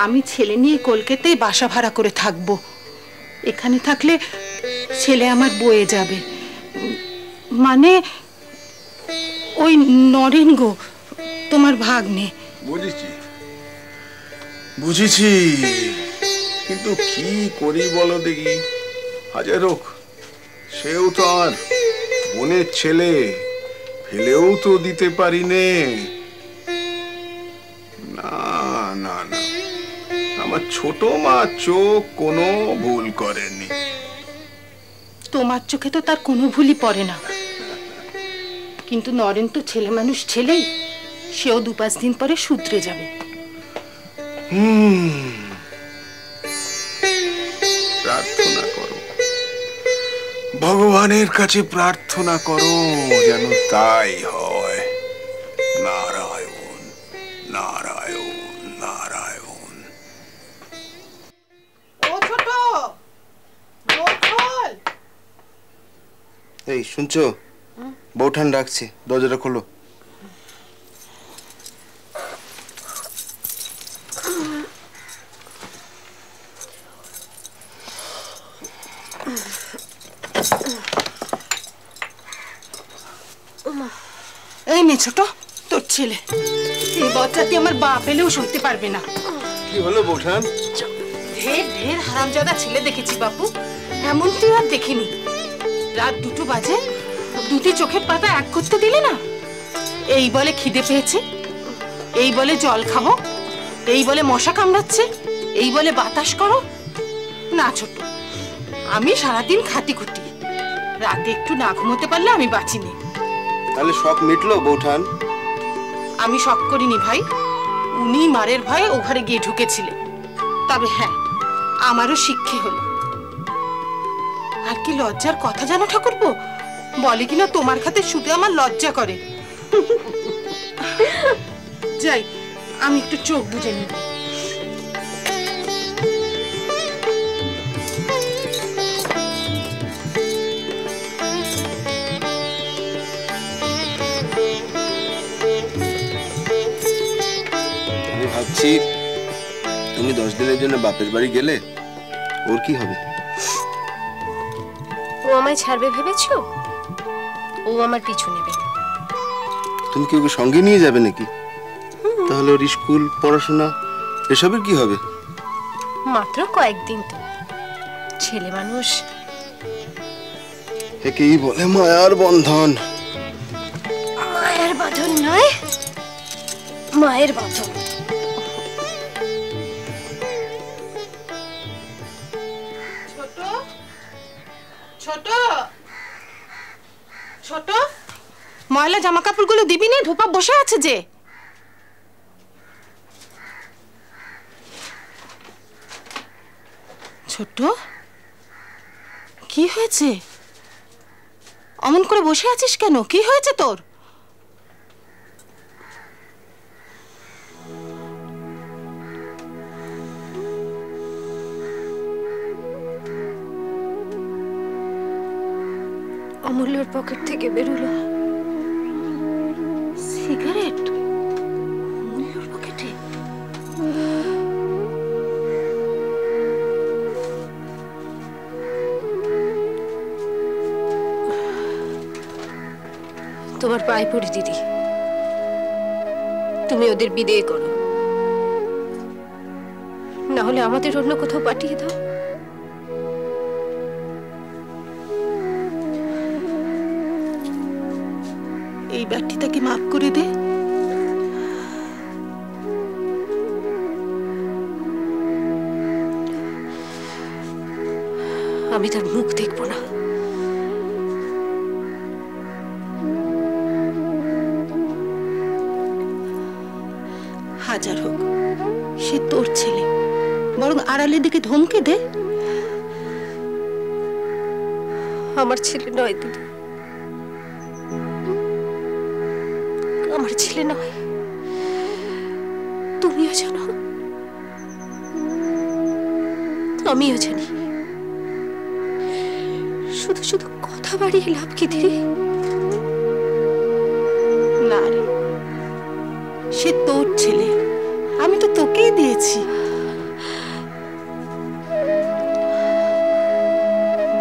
আমি ছেলে নিয়ে কলকাতায় বাসা ভাড়া করে থাকবো, এখানে থাকলে ছেলে আমার বয়ে যাবে। মানে ওই নরেন গো, তোমার ভাগ্নে। বুঝেছি বুঝেছি, কিন্তু কি করি বলো দেখি? হাজার হোক, সেও তো আমার বোনের ছেলে, ফেলেও তো দিতে পারি নে। না না না, আমার ছোট মা চোখ কোনো ভুল করেনি। তোমার চোখে তো তার কোনো ভুলই পড়ে না, কিন্তু নরেন তো ছেলে মানুষ ছেলেই, সেও 2-5 দিন পরে শুধরে যাবে। প্রার্থনা করো ভগবানের কাছে প্রার্থনা করো যেন তাই হয়। নারায়ণ নারায়ণ নারায়ণ। এই শুনছো, বৌঠান ডাকছে, দরজাটা খোলো। এই নে ছোট, তোর ছেলে। এই বজ্জাতি আমার বাপ এলেও সইতে পারবে না। কি হলো বৌঠান? ঢের ঢের হারামজাদা ছেলে দেখেছি বাপু, এমনটি আর দেখিনি। রাত 2টো বাজে, দুটি চোখের পাতা এক করতে দিলে না। এই বলে খিদে পেয়েছে, এই বলে জল খাবো, এই বলে মশা কামড়াচ্ছে, এই বলে বাতাস করো। না ছোট, আমি সারাদিন খাটি খুটি, রাতে একটু না ঘুমোতে পারলে আমি বাঁচি নে। তাহলে শখ মিটলো বৌঠান? আমি শখ করিনি ভাই, উনি মারের ভয়ে ও ঘরে গিয়ে ঢুকেছিলেন। তবে হ্যাঁ, আমারও শিক্ষা হলো। আর কি লজ্জার কথা জানো ঠাকুরপো, বলে কিনা তোমার খাতে শুতে আমার লজ্জা করে। যাই, আমি একটু চোখ বুজে নিব। আমি ভাবছি তুমি 10 দিনের জন্য বাপের বাড়ি গেলে ওর কি হবে? ও আমায় ছাড়বে ভেবেছো? ও আমার পিছু নেবে। তুমি কি ওকে সঙ্গে নিয়ে যাবে নাকি? তাহলে ওর স্কুল, পড়াশোনা এসবের কি হবে? মাত্র কয়েকদিন তো, ছেলে মানুষ। একেই বলে মায়ার বন্ধন। মায়ের বাঁধন নয়, মায়ের বাঁধন। ছোট ছোট ছোট, ময়লা জামা কাপড়গুলো দিবি না, ধোপা বসে আছে যে। ছোট, কি হয়েছে? অমন করে বসে আছিস কেন? কি হয়েছে তোর? অমূল্যর পকেট থেকে বেরোলো সিগারেট। অমূল্যর পকেটে? তোমার পায়ে পড়ি দিদি, তুমি ওদের বিদায় করো, না হলে আমাদের অন্য কোথাও পাঠিয়ে দাও। এই ব্যাগটি তাকে মাফ করে দে। আমি তার মুখ দেখবো না। হাজার হোক, সে তোর ছেলে, বরং আড়ালে দিকে ধমকে দে। আমার ছেলে নয় দিদি, আমার ছেলে নয়। তুমিও জানো, আমিও জানি। শুধু শুধু কথা বাড়িয়ে লাভ কি দিদি? না রে, সে তোর ছেলে, আমি তো তোকেই দিয়েছি।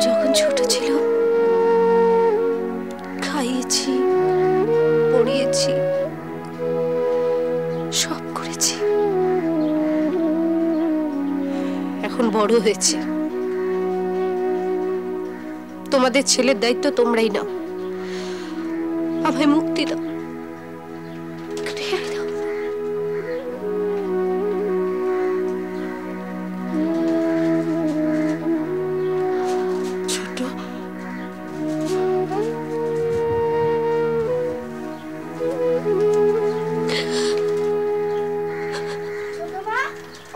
যখন ছোট ছিল খাইয়েছি, পড়িয়েছি, সব করেছি। এখন বড় হয়েছে, তোমাদের ছেলের দায়িত্ব তোমরাই নাও। আমায় মুক্তি দাও, রেহাই দাও। ছোট,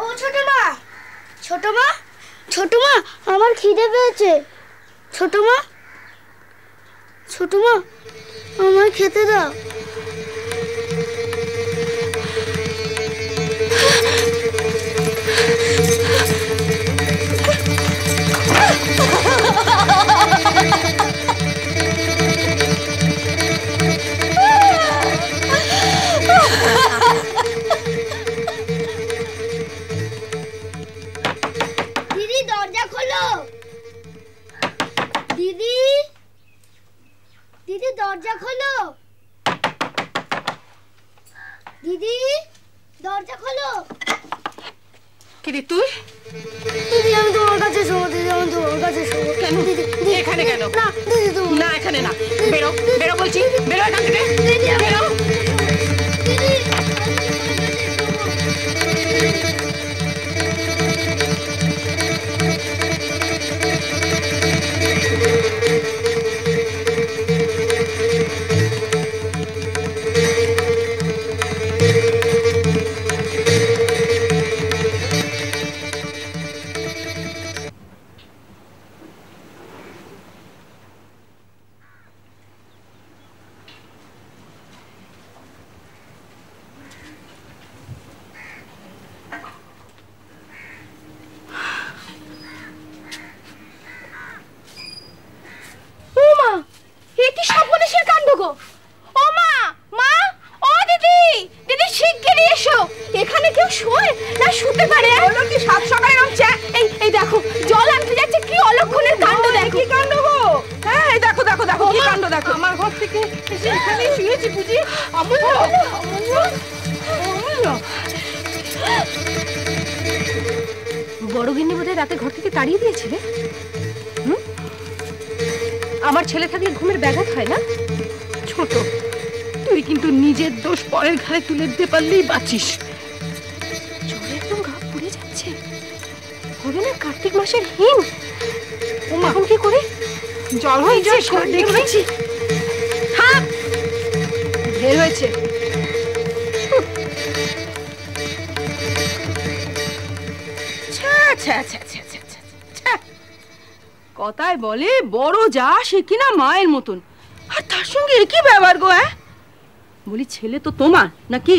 ও ছোট মা, ছোট মা, ছোট মা, আমার খিদে পেয়েছে। ছোট মা, ছোট মা, আমায় খেতে দাও। দিদি দরজা খোলো। দিদি, দিদি দরজা খোলো। দিদি দরজা খোলো। কিরে তুই? দিদি আমি তোমার কাছে শোবো। দিদি আমি তোমার কাছে শোবো। কেন? দিদি এখানে কেন? না দিদি তুমি না এখানে না, বেরো বেরো বলছি, বেরো এখান থেকে, বেরো। বড় গিন্নি বোধহয় রাতে ঘর থেকে তাড়িয়ে দিয়েছিলে। আমার ছেলে থাকলে ঘুমের ব্যাঘাত হয় না। ছোট, তুই কিন্তু নিজের দোষ পরের ঘাড়ে তুলে দিতে পারলেই বাঁচিস। জ্বরে একদম গা পুড়ে যাচ্ছে। হবে না কার্তিক মাসের হিম? এখন কি করে? জল হয়েছে দেখেছি। হ্যাঁ ঢের হয়েছে। কথায় বলে বড় যা সে কিনা মায়ের মতন, আর তার সঙ্গে একই ব্যবহার গো। হ্যাঁ বলি ছেলে তো তোমার নাকি?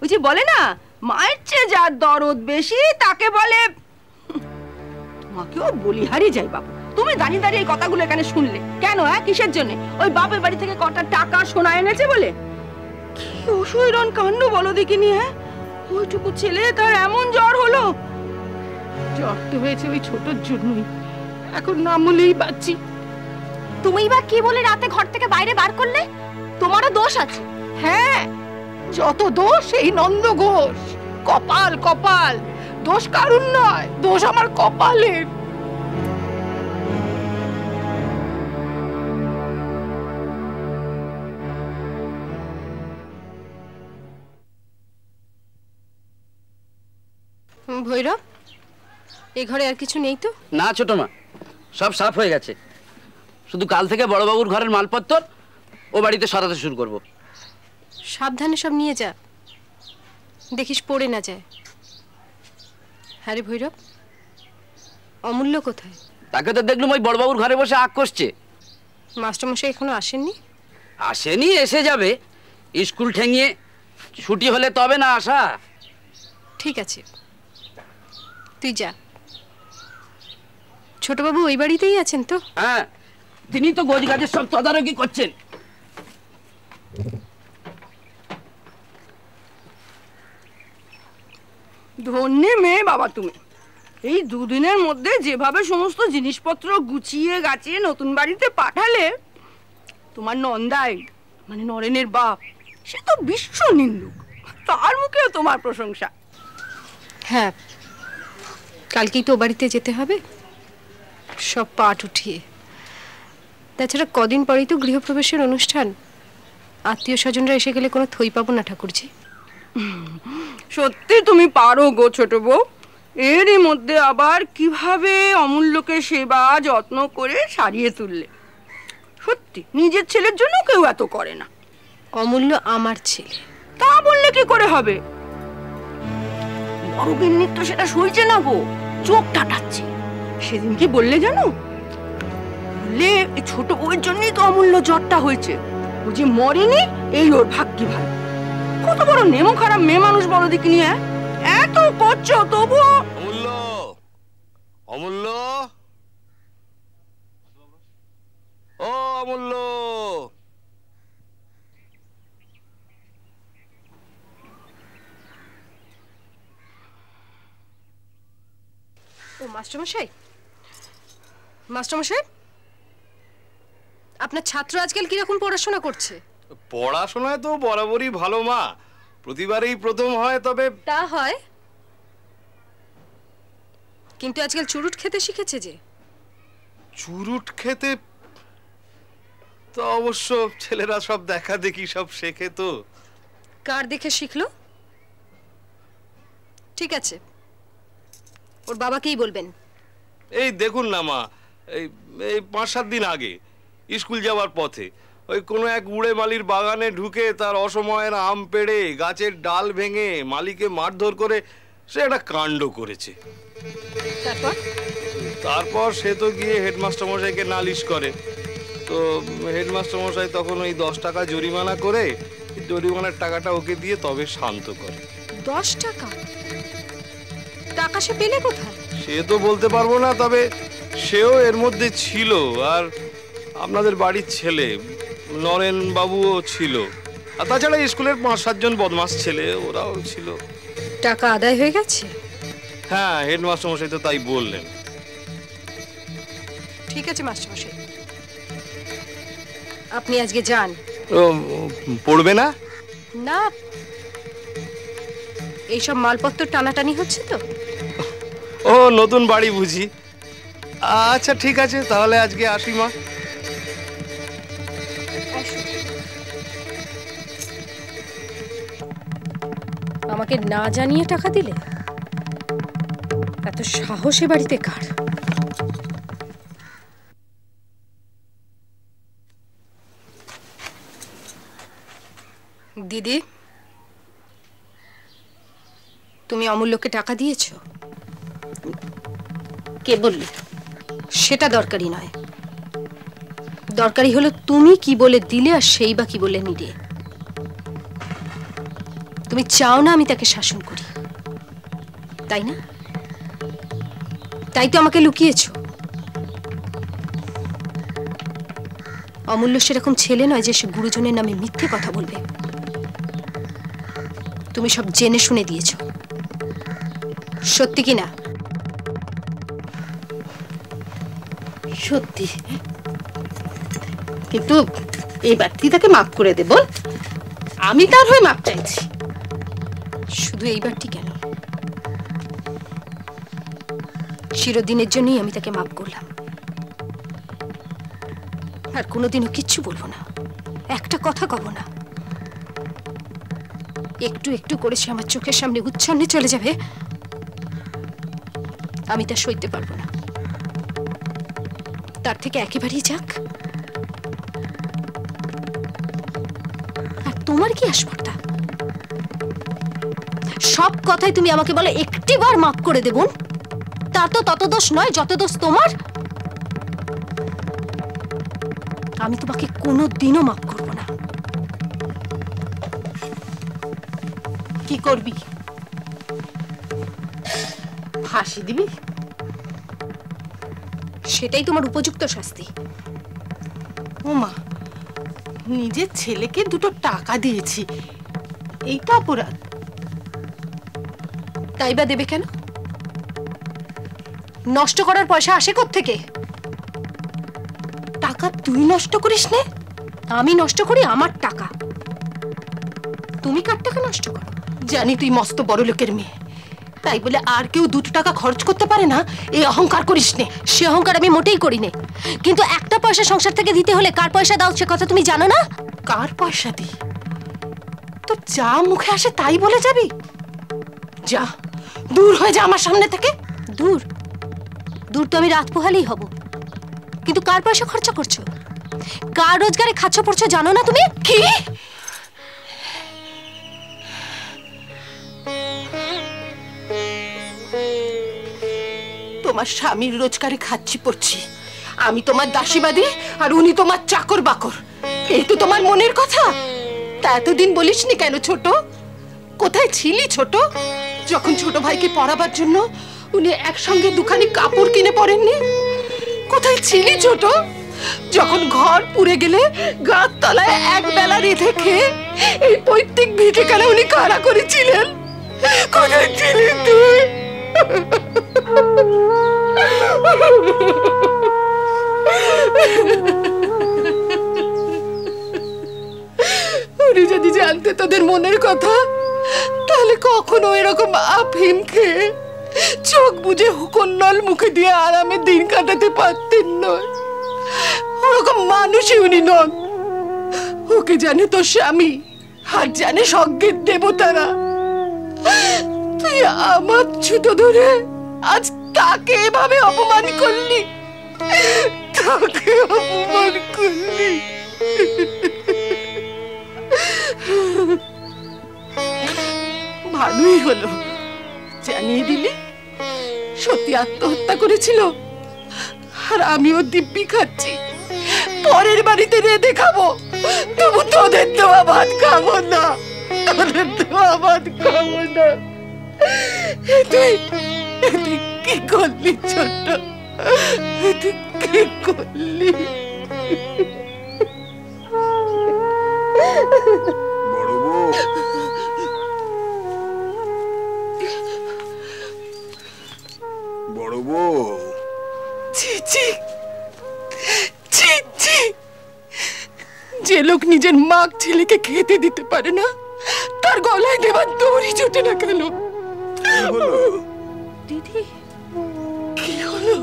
ওই যে বলে না মায়ের চেয়ে যার দরদ বেশি তাকে বলে। তোমাকেও বলিহারি যাই বাবু, তুমি দাঁড়িয়ে দাঁড়িয়ে এই কথাগুলো এখানে শুনলে কেন? হ্যাঁ কিসের জন্য? ওই বাপের বাড়ি থেকে কটা টাকা সোনা এনেছে বলে? কি অসহ্যরণ কাণ্ড বলো দেখিনি। হ্যাঁ ওইটুকু ছেলে তার এমন জ্বর হলো। জ্বর তো হয়েছে ওই ছোটর জন্যই, এখন নাম বলেই বাঁচি। তুমি বা কি বলে রাতে ঘর থেকে বাইরে বার করলে? তোমারও দোষ আছে। হ্যাঁ যত দোষ এই নন্দ ঘোষ। কপাল কপাল, দোষ কারুর নয়, দোষ আমার কপালের। ভৈরব, এ ঘরে আর কিছু নেই তো? না ছোট মা, সব সাফ হয়ে গেছে। শুধু কাল থেকে বড়বাবুর ঘরের মালপত্র ও বাড়িতে সরাতে শুরু করব। সাবধানে সব নিয়ে যা, দেখিস পড়ে না যায়। হ্যাঁ রে ভৈরব, অমূল্য কোথায়? তাকে তো দেখলুম ওই বড়বাবুর ঘরে বসে আগ কষছে। মাস্টারমশাই এখনো আসেননি? আসেনি, এসে যাবে। স্কুল ঠেঙিয়ে ছুটি হলে তবে না আসা। ঠিক আছে, তুই যা। ছোটবাবু ওই বাড়িতেই আছেন তো? হ্যাঁ, তিনি তো গোজ গাছের সব তদারকি করছেন। ধন্যে মেয়ে বাবা তুমি, এই দুদিনের মধ্যে যেভাবে সমস্ত জিনিসপত্র গুছিয়ে গাছিয়ে নতুন বাড়িতে পাঠালে। তোমার নন্দাই মানে নরেনের বাপ, সে তো বিশ্ব নিন্দুক, তার মুখেও তোমার প্রশংসা। হ্যাঁ, কালকেই তো বাড়িতে যেতে হবে, সব পাট উঠিয়ে। তাছাড়া কদিন পরেই তো গৃহপ্রবেশের অনুষ্ঠান। আত্মীয় স্বজনরা এসে গেলে কোনো থই পাবো না ঠাকুরজি। সত্যি তুমি পারো গো ছোট বউ। এরই মধ্যে আবার কিভাবে অমূল্যকে সেবা যত্ন করে সারিয়ে তুললে। সত্যি নিজের ছেলের জন্য কেউ এত করে না। অমূল্য আমার ছেলে। তা বললে কি করে হবে? বড় গিন্নির তো সেটা সইছে না গো, চোখ টাটাচ্ছে। সেদিন কি বললে জানো? বললে এই ছোট বউয়ের জন্যই তো অমূল্য জ্বরটা হয়েছে। ও যে মরেনি এই ওর ভাগ্যি ভালো। কত বড় নেমো খারাপ মেয়ে মানুষ বড় দিকে নিয়ে এত করছো তবুও। অমূল্য, অমূল্য, ও অমূল্য। ও মাস্টারমশাই, মাস্টারমশাই, আপনার ছাত্র আজকাল কিরকম পড়াশোনা করছে? পড়াশোনায় তো বরাবরই ভালো মা, প্রতিবারেই প্রথম হয়। তবে তা হয়, কিন্তু আজকাল চুরুট খেতে শিখেছে যে। চুরুট খেতে তো অবশ্য ছেলেরা সব দেখা দেখি সব শেখে। তো কার দেখে শিখলো? ঠিক আছে, ওর বাবাকেই বলবেন। এই দেখুন না মা, এই 5-7 দিন আগে স্কুল যাওয়ার পথে ওই কোনো এক উড়ে মালির বাগানে ঢুকে তার অসময়ের আম পেড়ে গাছের ডাল ভেঙে মালিকে মারধর করে সে একটা কাণ্ড করেছে। তারপর সে তো গিয়ে হেডমাস্টার মশাইকে নালিশ করে। তো হেডমাস্টার মশাই তখন ওই 10 টাকা জরিমানা করে জরিমানার টাকাটা ওকে দিয়ে তবে শান্ত করে। 10 টাকা? টাকা সে পেলে কোথায়? সে তো বলতে পারবো না, তবে সেও এর মধ্যে ছিল। আর আপনাদের বাড়ির ছেলে নরেন বাবুও ছিল, আর তাছাড়া স্কুলের 5-7 জন বদমাস ছেলে ওরাও ছিল। টাকা আদায় হয়ে গেছে? হ্যাঁ, হেডমাস্টার মশাই তো তাই বললেন। ঠিক আছে মাস্টারমশাই, আপনি আজকে যান। পড়বে না? না, এইসব মালপত্র টানাটানি হচ্ছে তো। ও নতুন বাড়ি বুঝি? আচ্ছা ঠিক আছে, তাহলে আজকে আসি মা। আমাকে না জানিয়ে টাকা দিলে? এত সাহস এ বাড়িতে কার? দিদি, তুমি অমূল্যকে টাকা দিয়েছো? কে বললি? সেটা দরকারি নয়, দরকারি হলো তুমি কি বলে দিলে আর সেই বা কি বলে নিলে। তুমি চাও না আমি তাকে শাসন করি, তাই না? তাই তো আমাকে লুকিয়েছো। অমূল্য সেরকম ছেলে নয় যে সে গুরুজনের নামে মিথ্যে কথা বলবে। তুমি সব জেনে শুনে দিয়েছো, সত্যি কি না? সত্যি, কিন্তু এবার তুই তাকে মাফ করে দে বল। আমি তার হয়ে মাফ চাইছি। শুধু এইবারটি কেন, চিরদিনের জন্যই আমি তাকে মাফ করলাম। আর কোনোদিনও কিচ্ছু বলবো না, একটা কথা কব না। একটু একটু করে সে আমার চোখের সামনে উচ্ছন্নে চলে যাবে, আমি তা সইতে পারবো না। তার থেকে একেবারেই যাক। আর তোমার কি আসপর্দা? সব কথাই তুমি আমাকে বলে একটিবার মাফ করে দেব। তা তো তত দোষ নয় যত দোষ তোমার। আমি তোমাকে কোনোদিনও মাফ করব না। কি করবি? ফাঁসি দিবি? সেটাই তোমার উপযুক্ত শাস্তি। ওমা, নিজের ছেলেকে 2 টাকা দিয়েছি, এইটা অপরাধ? তাই বা দেবে কেন? নষ্ট করার পয়সা আসে কোত্থেকে? টাকা তুই নষ্ট করিস নে? আমি নষ্ট করি আমার টাকা। তুমি কার টাকা নষ্ট করো? জানি তুই মস্ত বড় লোকের মেয়ে, তাই বলে আর কেউ 2 টাকা খরচ করতে পারে না এই অহংকার করিস নে। সে অহংকার আমি মোটেই করি নে, কিন্তু একটা পয়সা সংসার থেকে দিতে হলে কার পয়সা দাও সে কথা তুমি জানো না? কার পয়সা দি? তো যা মুখে আসে তাই বলে যাবি? যা, দূর হয়ে যা আমার সামনে থেকে। দূর? দূর তো আমি রাত পোহালেই হব, কিন্তু কার পয়সা খরচা করছো, কার রোজগারে খাচ্ছ পড়ছো জানো না তুমি? কি? তোমার স্বামীর রোজগারে খাচ্ছি পড়ছি, আমি তোমার দাসীবাদী আর উনি তোমার চাকর বাকর, এই তো তোমার মনের কথা। তা এতদিন বলিসনি কেন ছোট? কোথায় ছিলি ছোট, যখন ছোট ভাইকে পড়াবার জন্য উনি একসঙ্গে দুখানি কাপড় কিনে পরেননি? কোথায় ছিলি ছোট, যখন ঘর পুড়ে গেলে গাছ তলায় এক বেলা রেঁধে খেয়ে এই পৈতৃক ভিটেখানা উনি কারা করেছিলেন? কোথায় ছিলি তুই? উনি যদি জানতে তোদের মনের কথা, তাহলে কখনো এরকম আফিম খেয়ে চোখ বুঝে হুকন্নল মুখে দিয়ে আরামে দিন কাটাতে পারতেন নয়। ওরকম মানুষই উনি নন। ওকে জানে তোর স্বামী, আর জানে স্বর্গের দেবতারা। তুই আমার ছুতো ধরে আজ তাকে এভাবে অপমান করলি, তাকে অপমান করলি। ভালোই হলো জানিয়ে দিলি। সত্যি আত্মহত্যা করেছিল, আর আমিও দিব্যি খাচ্ছি। পরের বাড়িতে রেঁধে খাবো, তবু তোদের দেওয়া ভাত খাবো না, তোদের দেওয়া ভাত খাবো না। তুই কি করলি ছোট্ট, তুই কি করলি? বড় বউ, বড় বউ, ছি ছি ছি ছি, যে লোক নিজের মা ছেলেকে খেতে দিতে পারে না, তার গলায় দেবার দড়ি জোটে না কেন? দিদি কি হলো?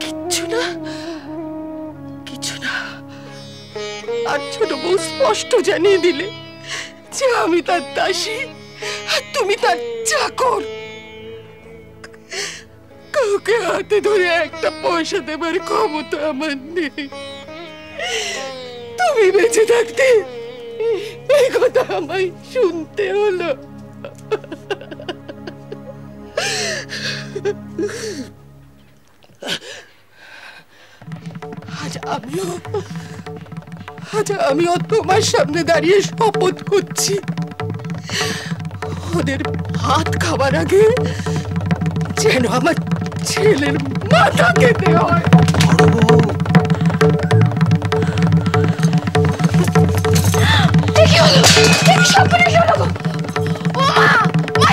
কিচ্ছু না, কিছু না। আর ছোট বউ স্পষ্ট জানিয়ে দিলে যে আমি তার দাসী আর তুমি তার চাকর। কাউকে হাতে ধরে একটা পয়সা দেবার ক্ষমতা আমার নেই। তুমি বেঁচে থাকতে এই কথা আমায় শুনতে হলো। আজ আমিও তোমার সামনে দাঁড়িয়ে শপথ করছি, ওদের ভাত খাবার আগে যেন আমার ছেলের মাথা খেতে হয়।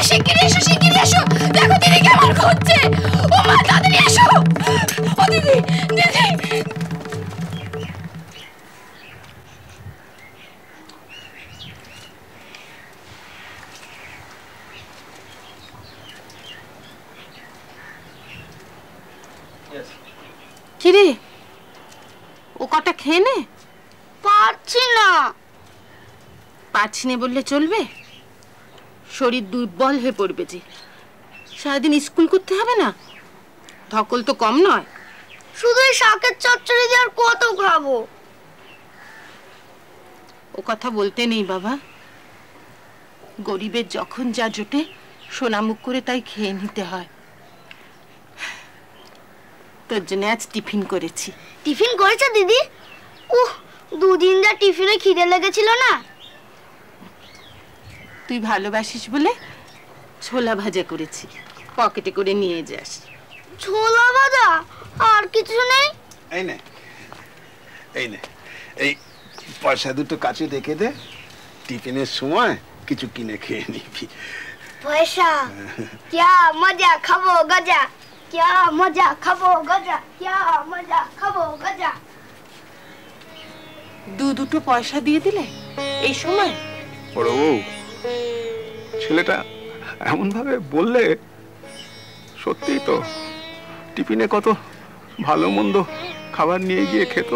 শিগগিরি এসো, দেখো দিদি কেমন করছে। ও মা, তাড়াতাড়ি এসো। ও দিদি, দিদি। কিরে, ও কটা খেয়ে নে। পারছি না। পারছি না বললে চলবে? শরীর দুর্বল হয়ে পড়বে যে। সারাদিন স্কুল করতে হবে না? ধকল তো কম নয়। শুধু শাকের চচ্চড়ি দিয়ে আর কত খাবো? ও কথা বলতে নেই বাবা, গরিবের যখন যা জোটে সোনামুখ করে তাই খেয়ে নিতে হয়। তোর জন্য আজ টিফিন করেছি। টিফিন করেছো দিদি? উহ, দুদিন যা টিফিনে খিদে লেগেছিল না। তুই ভালোবাসিস বলে ছোলা ভাজা করেছি, পকেটে করে নিয়ে যাস। ছোলা ভাজা আর কিছু নেই? এই নে, এই নে, এই পয়সা দুটো কাছে রেখে দে, টিফিনের সময় কিছু কিনে খেয়ে নিবি। পয়সা? क्या मजा खाबो गजा, क्या मजा खाबो गजा, क्या मजा खाबो गजा। দুটো পয়সা দিয়ে দিলে এই সময়? বড় বউ, ছেলেটা এমন ভাবে বললে, সত্যিই তো টিফিনে কত ভালো মন্দ খাবার নিয়ে গিয়ে খেত,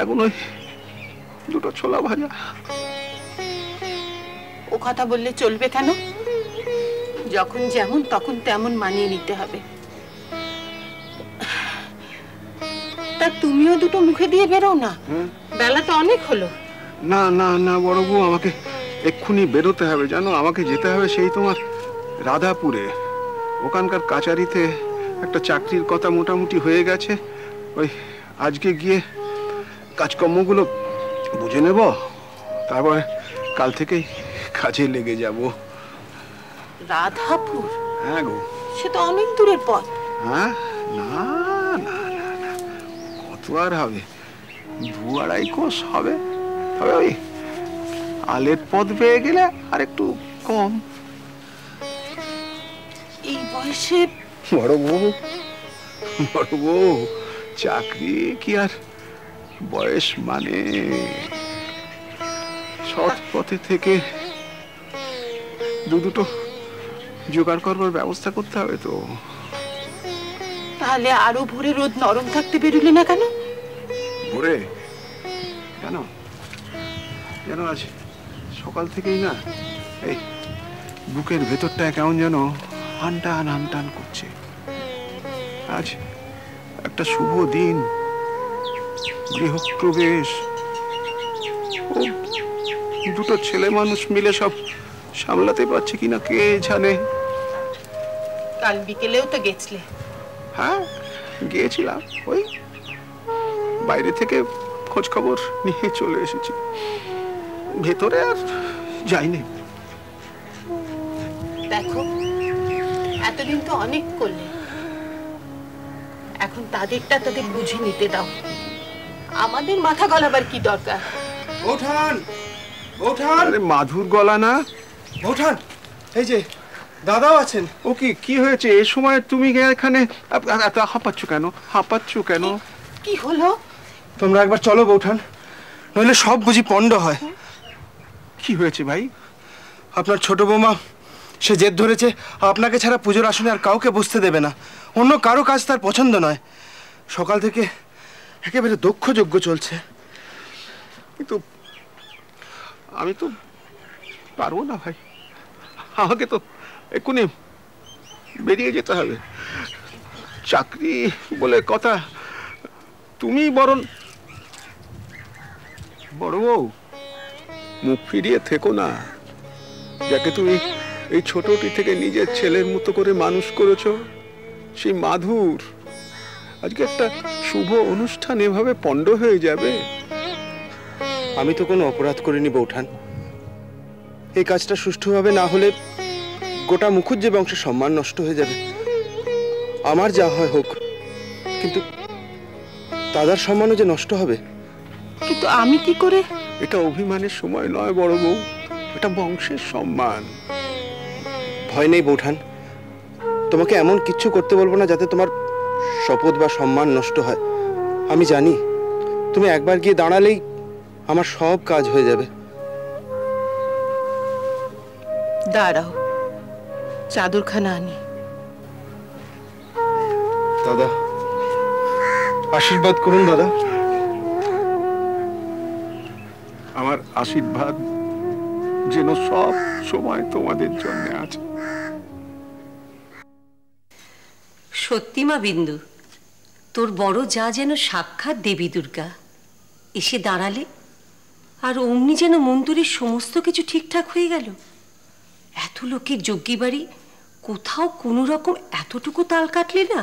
এখন ওই দুটো ছোলা ভাজা। ও কথা বললে চলবে কেন? যখন যেমন তখন তেমন মানিয়ে নিতে হবে। তা তুমিও দুটো মুখে দিয়ে বেরো না, বেলা তো অনেক হলো। না না না বড় বউ, আমাকে এক্ষুনি বেরোতে হবে, জানো, আমাকে যেতে হবে সেই তোমার রাধাপুরে। ওখানকার কাচারিতে একটা চাকরির কথা মোটামুটি হয়ে গেছে। ওই আজকে গিয়ে কাজকর্মগুলো বুঝে নেব, তারপরে কাল থেকেই কাজে লেগে যাব। রাধাপুর? হ্যাঁ গো। সে তো অনেক দূরের পথ। হ্যাঁ, না না না না, কত আর হবে, 2-2.5 কোষ হবে। তবে ওই আলের পথ পেয়ে গেলে আর একটু কম। এই বয়সে বড় বউ, চাকরি কি আর বয়স মানে? সৎ পথে থেকে দুটো জোগাড় করবার ব্যবস্থা করতে হবে তো। তাহলে আরো ভোরে রোদ নরম থাকতে বেরোলে না কেন? ভোরে কেন? যেন আজ সকাল থেকেই না এই বুকের ভেতরটা কেমন যেন আনটান করছে। আজ একটা শুভ দিন, গৃহপ্রবেশ। ও দুটো ছেলে মানুষ মিলে সব সামলাতে পারছে কিনা কে জানে। কাল বিকেলেও তো গেছিলে। হ্যাঁ, গিয়েছিলাম। ওই বাইরে থেকে খোঁজ খবর নিয়ে চলে এসেছি, ভেতরে আর যাইনি। দেখো, এতদিন তো অনেক করলে, এখন তাদেরটা তাদের বুঝে নিতে দাও। আমাদের মাথা গলাবার কি দরকার? বৌঠান, আরে মাধুর গলা না? বৌঠান, এই যে দাদাও আছেন। ও কি হয়েছে এই সময় তুমি এখানে হাঁপাচ্ছ কেন? কি হলো? তোমরা একবার চলো বৌঠান, নইলে সব বুঝি পণ্ড হয়। কি হয়েছে ভাই? আপনার ছোট বৌমা সে জেদ ধরেছে আপনাকে ছাড়া পুজোর আসনে আর কাউকে বসতে দেবে না। অন্য কারো কাজ তার পছন্দ নয়। সকাল থেকে একেবারে দক্ষযজ্ঞ চলছে। কিন্তু আমি তো পারবো না ভাই, আমাকে তো এক্ষুনি বেরিয়ে যেতে হবে। চাকরি বলে কথা। তুমি বরং বড় বউ মুখ ফিরিয়ে থেকো না। যাকে তুমি এই ছোটটি থেকে নিজের ছেলের মতো করে মানুষ করেছো, সেই মাধুর আজকে একটা শুভ অনুষ্ঠান এভাবে পণ্ড হয়ে যাবে। আমি তো কোনো অপরাধ করিনি বৌঠান। এই কাজটা সুষ্ঠুভাবে না হলে গোটা মুখুজ্জে বংশের সম্মান নষ্ট হয়ে যাবে। আমার যা হয় হোক, কিন্তু দাদার সম্মানও যে নষ্ট হবে। কিন্তু আমি কি করে? এটা অভিমানের সময় নয় বড় বউ, এটা বংশের সম্মান। ভয় নেই বৌঠান, তোমাকে এমন কিচ্ছু করতে বলবো না যাতে তোমার শপথ বা সম্মান নষ্ট হয়। আমি জানি তুমি একবার গিয়ে দাঁড়ালেই আমার সব কাজ হয়ে যাবে। দাঁড়াও, চাদরখানা আনি। দাদা, আশীর্বাদ করুন দাদা। আমার আশীর্বাদ যেন সব সময় তোমাদের জন্য আছে। সত্যি মা বিন্দু, তোর বড় যা যেন সাক্ষাৎ দেবী দুর্গা এসে দাঁড়ালে, আর অমনি যেন মন্দিরের সমস্ত কিছু ঠিকঠাক হয়ে গেল। এত লোকের যজ্ঞী বাড়ি, কোথাও কোনো রকম এতটুকু তাল কাটলে না।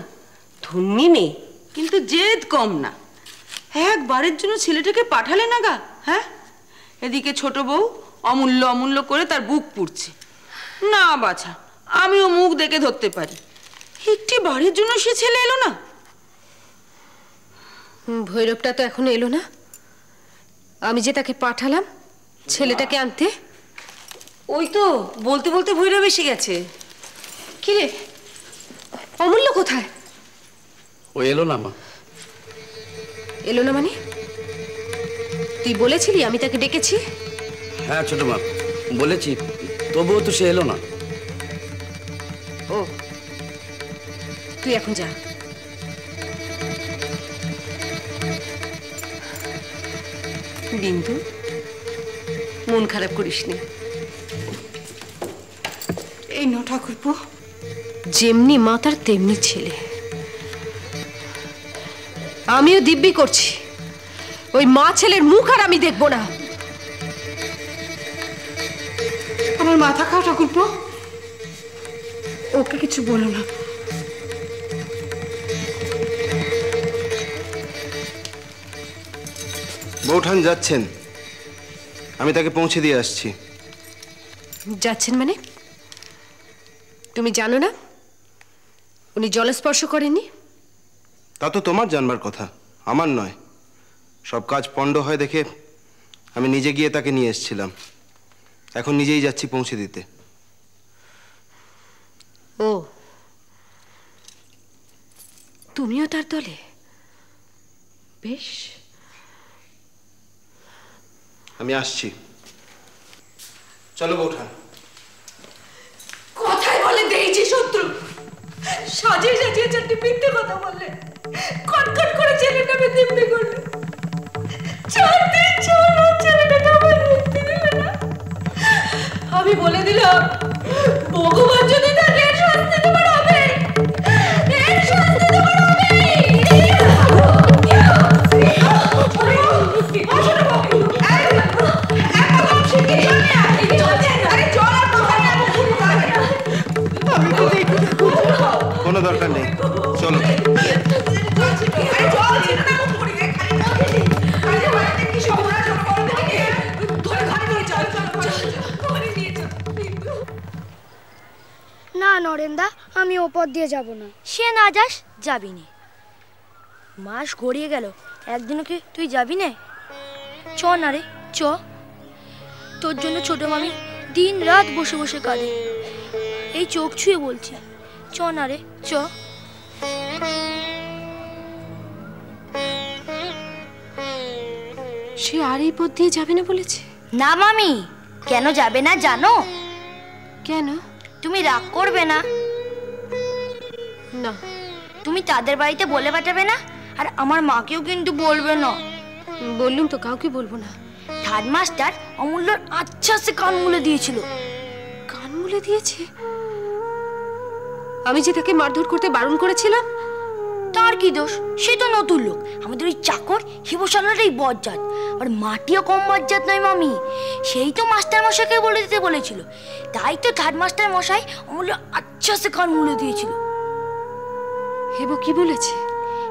ধন্যী মেয়ে, কিন্তু জেদ কম না। একবারের জন্য ছেলেটাকে পাঠালে না গা? হ্যাঁ, এদিকে ছোট বউ অমূল্য করে তার বুক পুড়ছে। না বাছা, আমিও মুখ দেখে ধরতে পারি। একটি বাড়ির জন্য সে ছেলে এলো না। ভৈরবটা তো এখনো এলো না। আমি যে তাকে পাঠালাম ছেলেটাকে আনতে। ওই তো বলতে বলতে ভৈরব এসে গেছে। কি রে, অমূল্য কোথায়? ও এলো না মা। এলো না মানে? তুই বলেছিলি আমি তাকে ডেকেছি? হ্যাঁ ছোট মা, বলেছি, তবুও তো সে এলো না। ও, তুই এখন যা। বিন্দু, মন খারাপ করিস নি। এই নো ঠাকুরপো। যেমনি মা তার তেমনি ছেলে। আমিও দিব্যি করছি, ওই মা ছেলের মুখ আর আমি দেখবো না। আমার মাথা খাও ঠাকুরপো। ওকে কিছু বলো না। বৌঠান যাচ্ছেন, আমি তাকে পৌঁছে দিয়ে আসছি। যাচ্ছেন মানে? তুমি জানো না উনি জলস্পর্শ করেননি? তা তো তোমার জানবার কথা, আমার নয়। সব কাজ পণ্ড হয় দেখে আমি নিজে গিয়ে তাকে নিয়ে এসেছিলাম। এখন নিজেই যাচ্ছি পৌঁছে দিতে। ও, তুমিও তার দলে? বেশ, আমি আসছি। চলো বৌঠান। কথায় বলে দেইছি শত্রু, সাজিয়ে সাজিয়ে চারটি মিথ্যে কথা বললে, কটকট করে ছেলেটা আমি দিব্যি করলে, 4 দিন 4 রাত ছেলেটাকে আমার মুক্তি দিলে না। আমি বলে দিলাম ভগবান যদি থাকে এর শাস্তি তোমার হবে, এর শাস্তি তোমার হবে। কোনো দরকার নেই, চলো। না নরেন্দা, আমি ওপর দিয়ে যাব না। সে না যাস, যাবি নে। মাস গড়িয়ে গেল, একদিনও কি তুই যাবি না? চ না রে, চ। তোর জন্য ছোট মামি দিন রাত বসে বসে কাঁদে, এই চোখ ছুঁয়ে বলছি। চ না রে, চ। সে আর এই পথ দিয়ে যাবে না বলেছে? না মামি, কেন যাবে না জানো? কেন? তুমি রাগ করবে না? না। তুমি তাদের বাড়িতে বলে পাঠাবে না, আর আমার মাকেও কিন্তু বলবে না। বললুম তো, কাউকে বলবো না। থার্ড মাস্টার অমূল্যর আচ্ছা সে কান মুলে দিয়েছিল। কান মুলে দিয়েছে? আমি যে তাকে মারধর করতে বারণ করেছিলাম। তার কি দোষ? সে তো নতুন লোক। আমাদের ওই চাকর হিবসালাটাই বজ্জাত, আর মাটিও কম বজ্জাত নয় মামি। সেই তো মাস্টার মশাইকে বলে দিতে বলেছিল, তাই তো থার্ড মাস্টার মশাই অমূল্য আচ্ছা সে কান মুলে দিয়েছিল। হেবো কি বলেছে?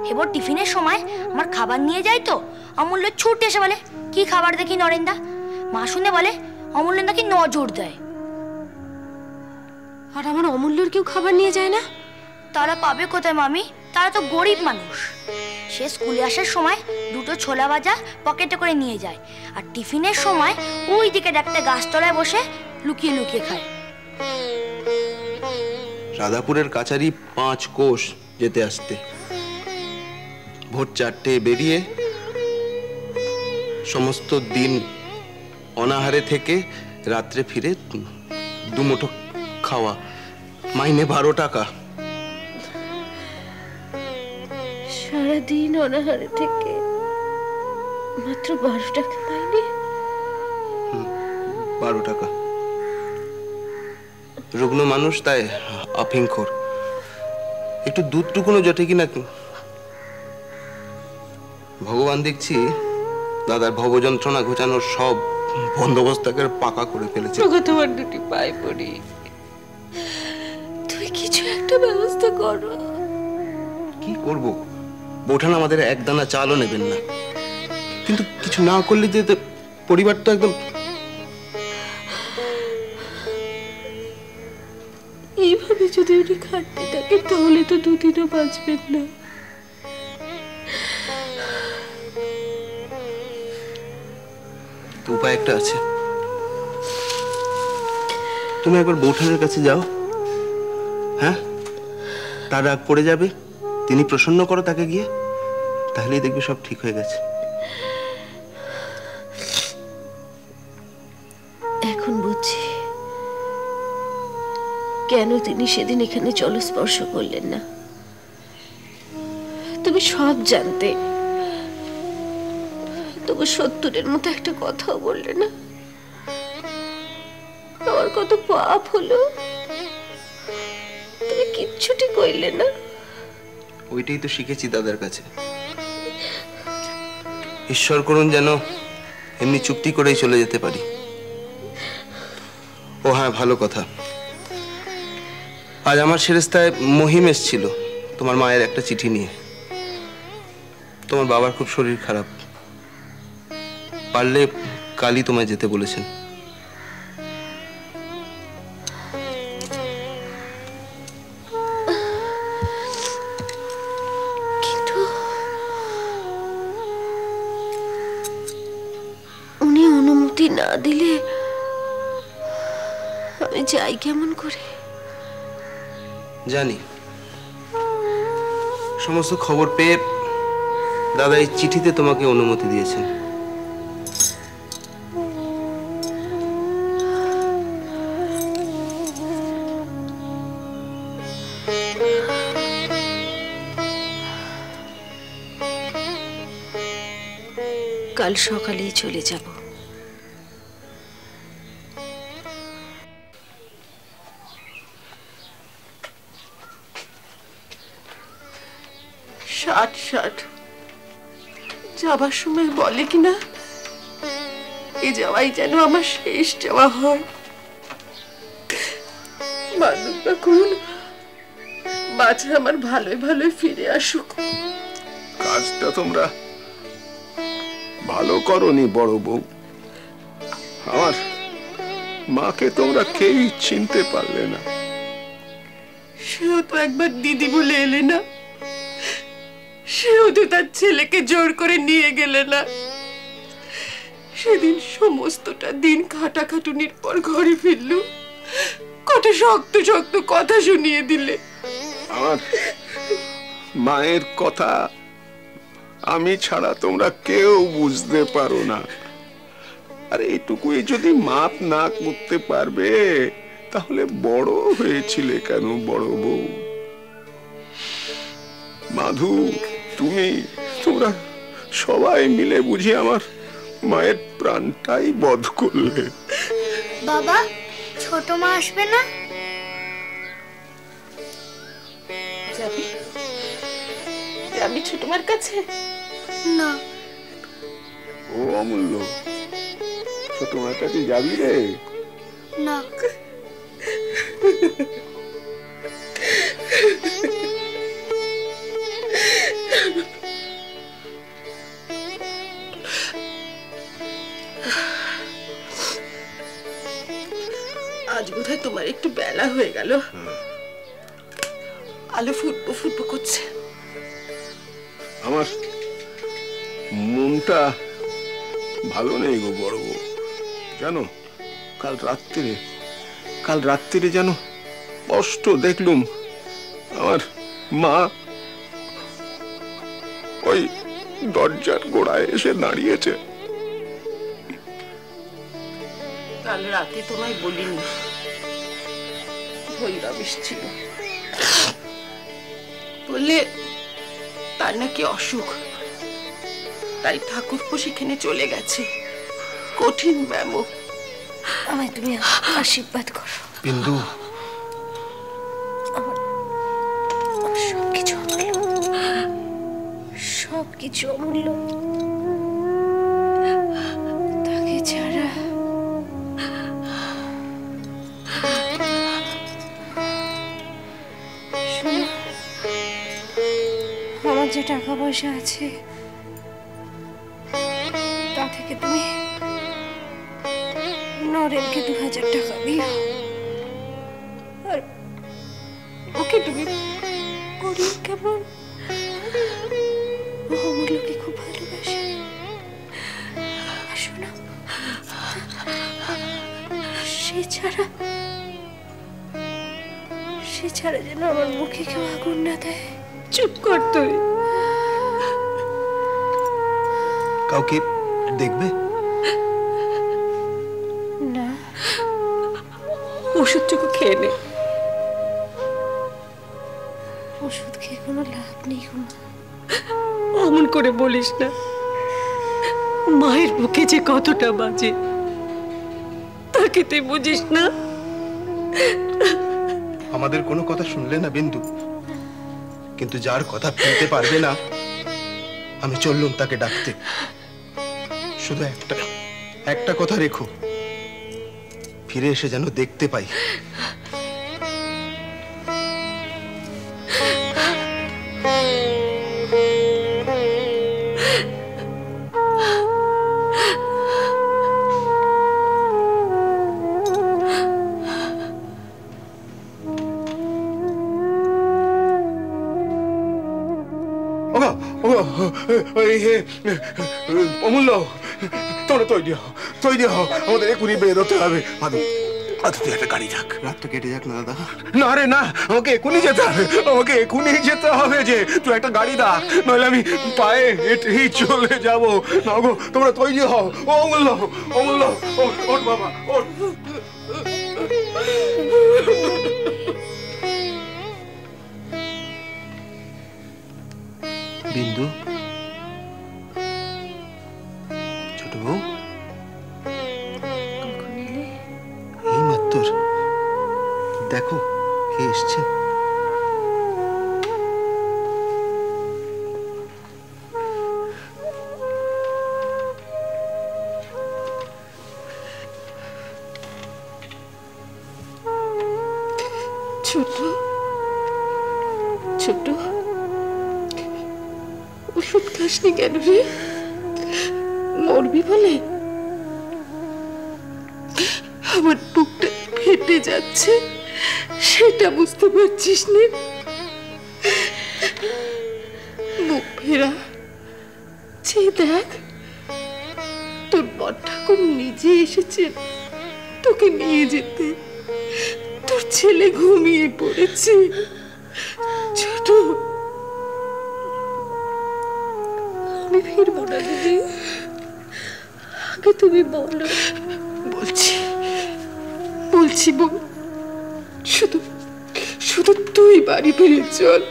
হেবো টিফিনের সময় আমার খাবার নিয়ে যায় তো অমূল্য ছুটে এসে বলে, কি খাবার দেখি নরেন্দা? মা শুনে বলে অমূল্য নাকি নজর দেয়। আর আমার অমূল্যর কেউ খাবার নিয়ে যায় না? তারা পাবে কোথায় মামি? তারা তো গরিব মানুষ। সে স্কুলে আসার সময় 2টো ছোলা ভাজা পকেটে করে নিয়ে যায়, আর টিফিনের সময় ওই দিকে একটা গাছতলায় বসে লুকিয়ে লুকিয়ে খায়। রাধাপুরের কাছারি 5 কোষ যেতে আসতে, ভোর 4টে বেরিয়ে সমস্ত দিন অনাহারে থেকে রাত্রে ফিরে 2 মুঠো খাওয়া, মাইনে 12 টাকা। সারাদিন অনাহারে থেকে মাত্র 12 টাকা মাইনে? 12 টাকা। রুগ্ন মানুষ, তাই আফিংখোর। একটু দুধটুকুনো জটে কিনা। ভগবান দেখছি দাদার ভবযন্ত্রণা ঘোচানোর সব বন্দোবস্তাকে পাকা করে ফেলেছে। তোমার 2টি পায়ে পড়ি, তুই কিছু একটা ব্যবস্থা করো। কি করব? বৌঠান আমাদের এক দানা চালও নেবেন না, কিন্তু কিছু না করলে তো পরিবার তো একদম। এইভাবে যদি উনি খাটতে থাকে তাহলে তো 2 দিনও বাঁচবেন না। উপায় একটা আছে। তুমি একবার বৌঠানের কাছে যাও, হ্যাঁ? তার রাগ পড়ে যাবে, তিনি প্রসন্ন করো তাকে গিয়ে, তাহলেই দেখবে সব ঠিক হয়ে গেছে। এখন বুঝছি কেন তিনি সেদিন এখানে জলস্পর্শ করলেন না। তুমি সব জানতে, তবু 70-এর মতো একটা কথাও বললে না। আমার কত পাপ হলো, তুমি কিচ্ছুটি কইলে না। ওইটাই তো শিখেছি দাদার কাছে। ঈশ্বর করুন যেন এমনি চুক্তি করেই চলে যেতে পারি। ও হ্যাঁ, ভালো কথা, আজ আমার সেরেস্তায় মহিম এসেছিল তোমার মায়ের একটা চিঠি নিয়ে। তোমার বাবার খুব শরীর খারাপ, পারলে কালই তোমায় যেতে বলেছেন। কিন্তু উনি অনুমতি না দিলে আমি যাই কেমন করে? জানি, সমস্ত খবর পেয়ে দাদা এই চিঠিতে তোমাকে অনুমতি দিয়েছেন। কাল সকালেই চলে যাব। ষাট যাবার সময় বলে কিনা এ যাওয়াই যেন আমার শেষ যাওয়া হয়। কোন বাচ্চা আমার ভালোই ভালোই ফিরে আসুক। কাজটা তোমরা ভালো করনি বড় বউ। আমার মাকে তোমরা কেউই চিনতে পারলে না। সেও তো একবার দিদি বলে এলে না, সেও তো তার ছেলেকে জোর করে নিয়ে গেলে না। সেদিন সমস্তটা দিন খাটাখাটুনির পর ঘরে ফিরলু, কত শক্ত শক্ত কথা শুনিয়ে দিলে। আমার মায়ের কথা আমি ছাড়া তোমরা কেউ বুঝতে পারো না। আর এইটুকুই যদি মাপ না করতে পারবে তাহলে বড় হয়েছিলে কেন বড় বউ? মাধু, তোমরা সবাই মিলে বুঝি আমার মায়ের প্রাণটাই বধ করলে। বাবা, ছোট মা আসবে না? যাবি ছোট মার কাছে? না। ও অমূল্য, ছোট মার কাছে যাবি রে? না। আজ বোধহয় তোমার একটু বেলা হয়ে গেল। আলো ফুটবো ফুটবো করছে। আমার মনটা ভালো নেই গো বড় বউ। জানো, কাল রাত্রিরে যেন স্পষ্ট দেখলুম আমার মা ওই দরজার গোড়ায় এসে দাঁড়িয়েছে। কাল রাতে তোমায় বলিনি, ভৈরব ছিল। বললে তার নাকি অসুখ, তাই ঠাকুরপো সেখানে চলে গেছে। কঠিন ব্যামো। আমায় তুমি আশীর্বাদ করো। বিন্দু, সবকিছু অমূল্য, সবকিছু অমূল্য। তাকে ছাড়া শোনো, আমার যে টাকা পয়সা আছে তা থেকে তুমি নরেনকে 2000 টাকা দিও। আর ওকে তুমি করিও কেমন? ও অমূল্যকে খুব ভালোবাসে। শোনো, সে ছাড়া যেন আমার মুখে কেউ আগুন না দেয়। চুপ কর তুই। কাউকে দেখবে না? ওষুধটুকু খেয়ে নে। ওষুধ খেয়ে কোনো লাভ নেই। অমন করে বলিস না। মায়ের বুকে যে কতটা বাজে তাকে তুই বুঝিস না? আমাদের কোনো কথা শুনলে না বিন্দু, কিন্তু যার কথা ফেলতে পারবে না আমি চললুম তাকে ডাকতে। শুধু একটা কথা রেখো, ফিরে এসে যেন দেখতে পাই। অমূল্য, তোমরা তৈরি হও, আমাদের এখনই বেরোতে হবে। তুই একটা গাড়ি থাক, রাতটা কেটে যাক না দাদা। না রে না, আমাকে এখনই যেতে হবে যে তুই একটা গাড়ি দা, নইলে আমি পায়ে হেঁটেই চলে যাবো। না গো, তোমরা তৈরি হও। অমূল্য, ওঠ বাবা, ওঠ। বিন্দু, ছোট বউ, এই মাত্র দেখো কে এসছেন। ছোট, ওষুধ খাসনি কেন রে? মরবি বলে? আমার বুকটা ফেটে যাচ্ছে, সেটা বুঝতে পারছিস না? মুখ ফেরা যে দেখ, তোর বড় ঠাকুর নিজে এসেছে তোকে নিয়ে যেতে। তোর ছেলে ঘুমিয়ে পড়েছে। ছোট, আমি ফিরবো না দিদি, আগে তুমি বলো। বলছি বোন, শুধু তুই বাড়ি ফিরে চল।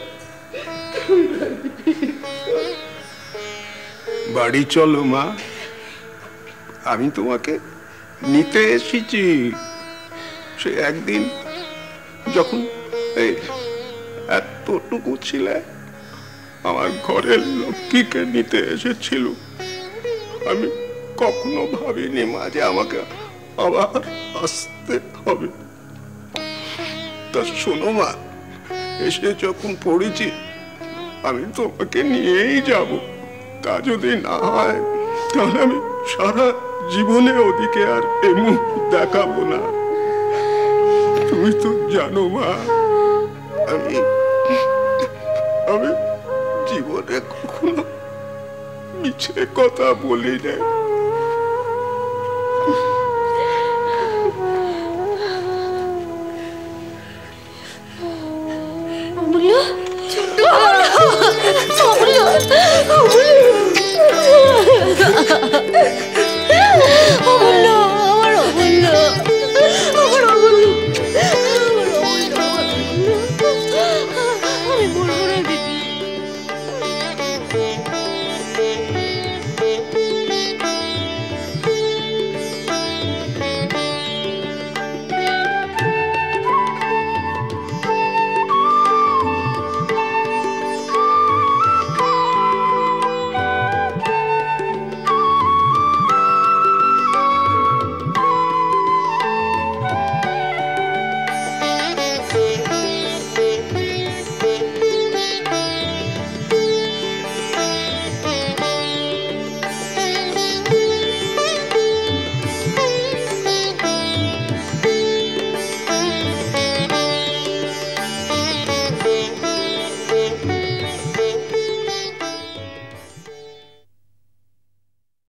বাড়ি চলো মা, আমি তোমাকে নিতে এসেছি। সে একদিন যখন এই এতটুকু ছিলে, আমার ঘরের লক্ষ্মীকে নিতে এসেছিল। আমি কখনো ভাবিনি মা যে আমাকে আবার আসতে হবে। তা শোনো মা, এসে যখন পড়েছি আমি তোমাকে নিয়েই যাব। তা যদি না হয় তাহলে আমি সারা জীবনে ওদিকে আর এ মুখ দেখাবো না। তুমি তো জানো মা, আমি জীবনে কখনো মিছে কথা বলি না। অমূল্য,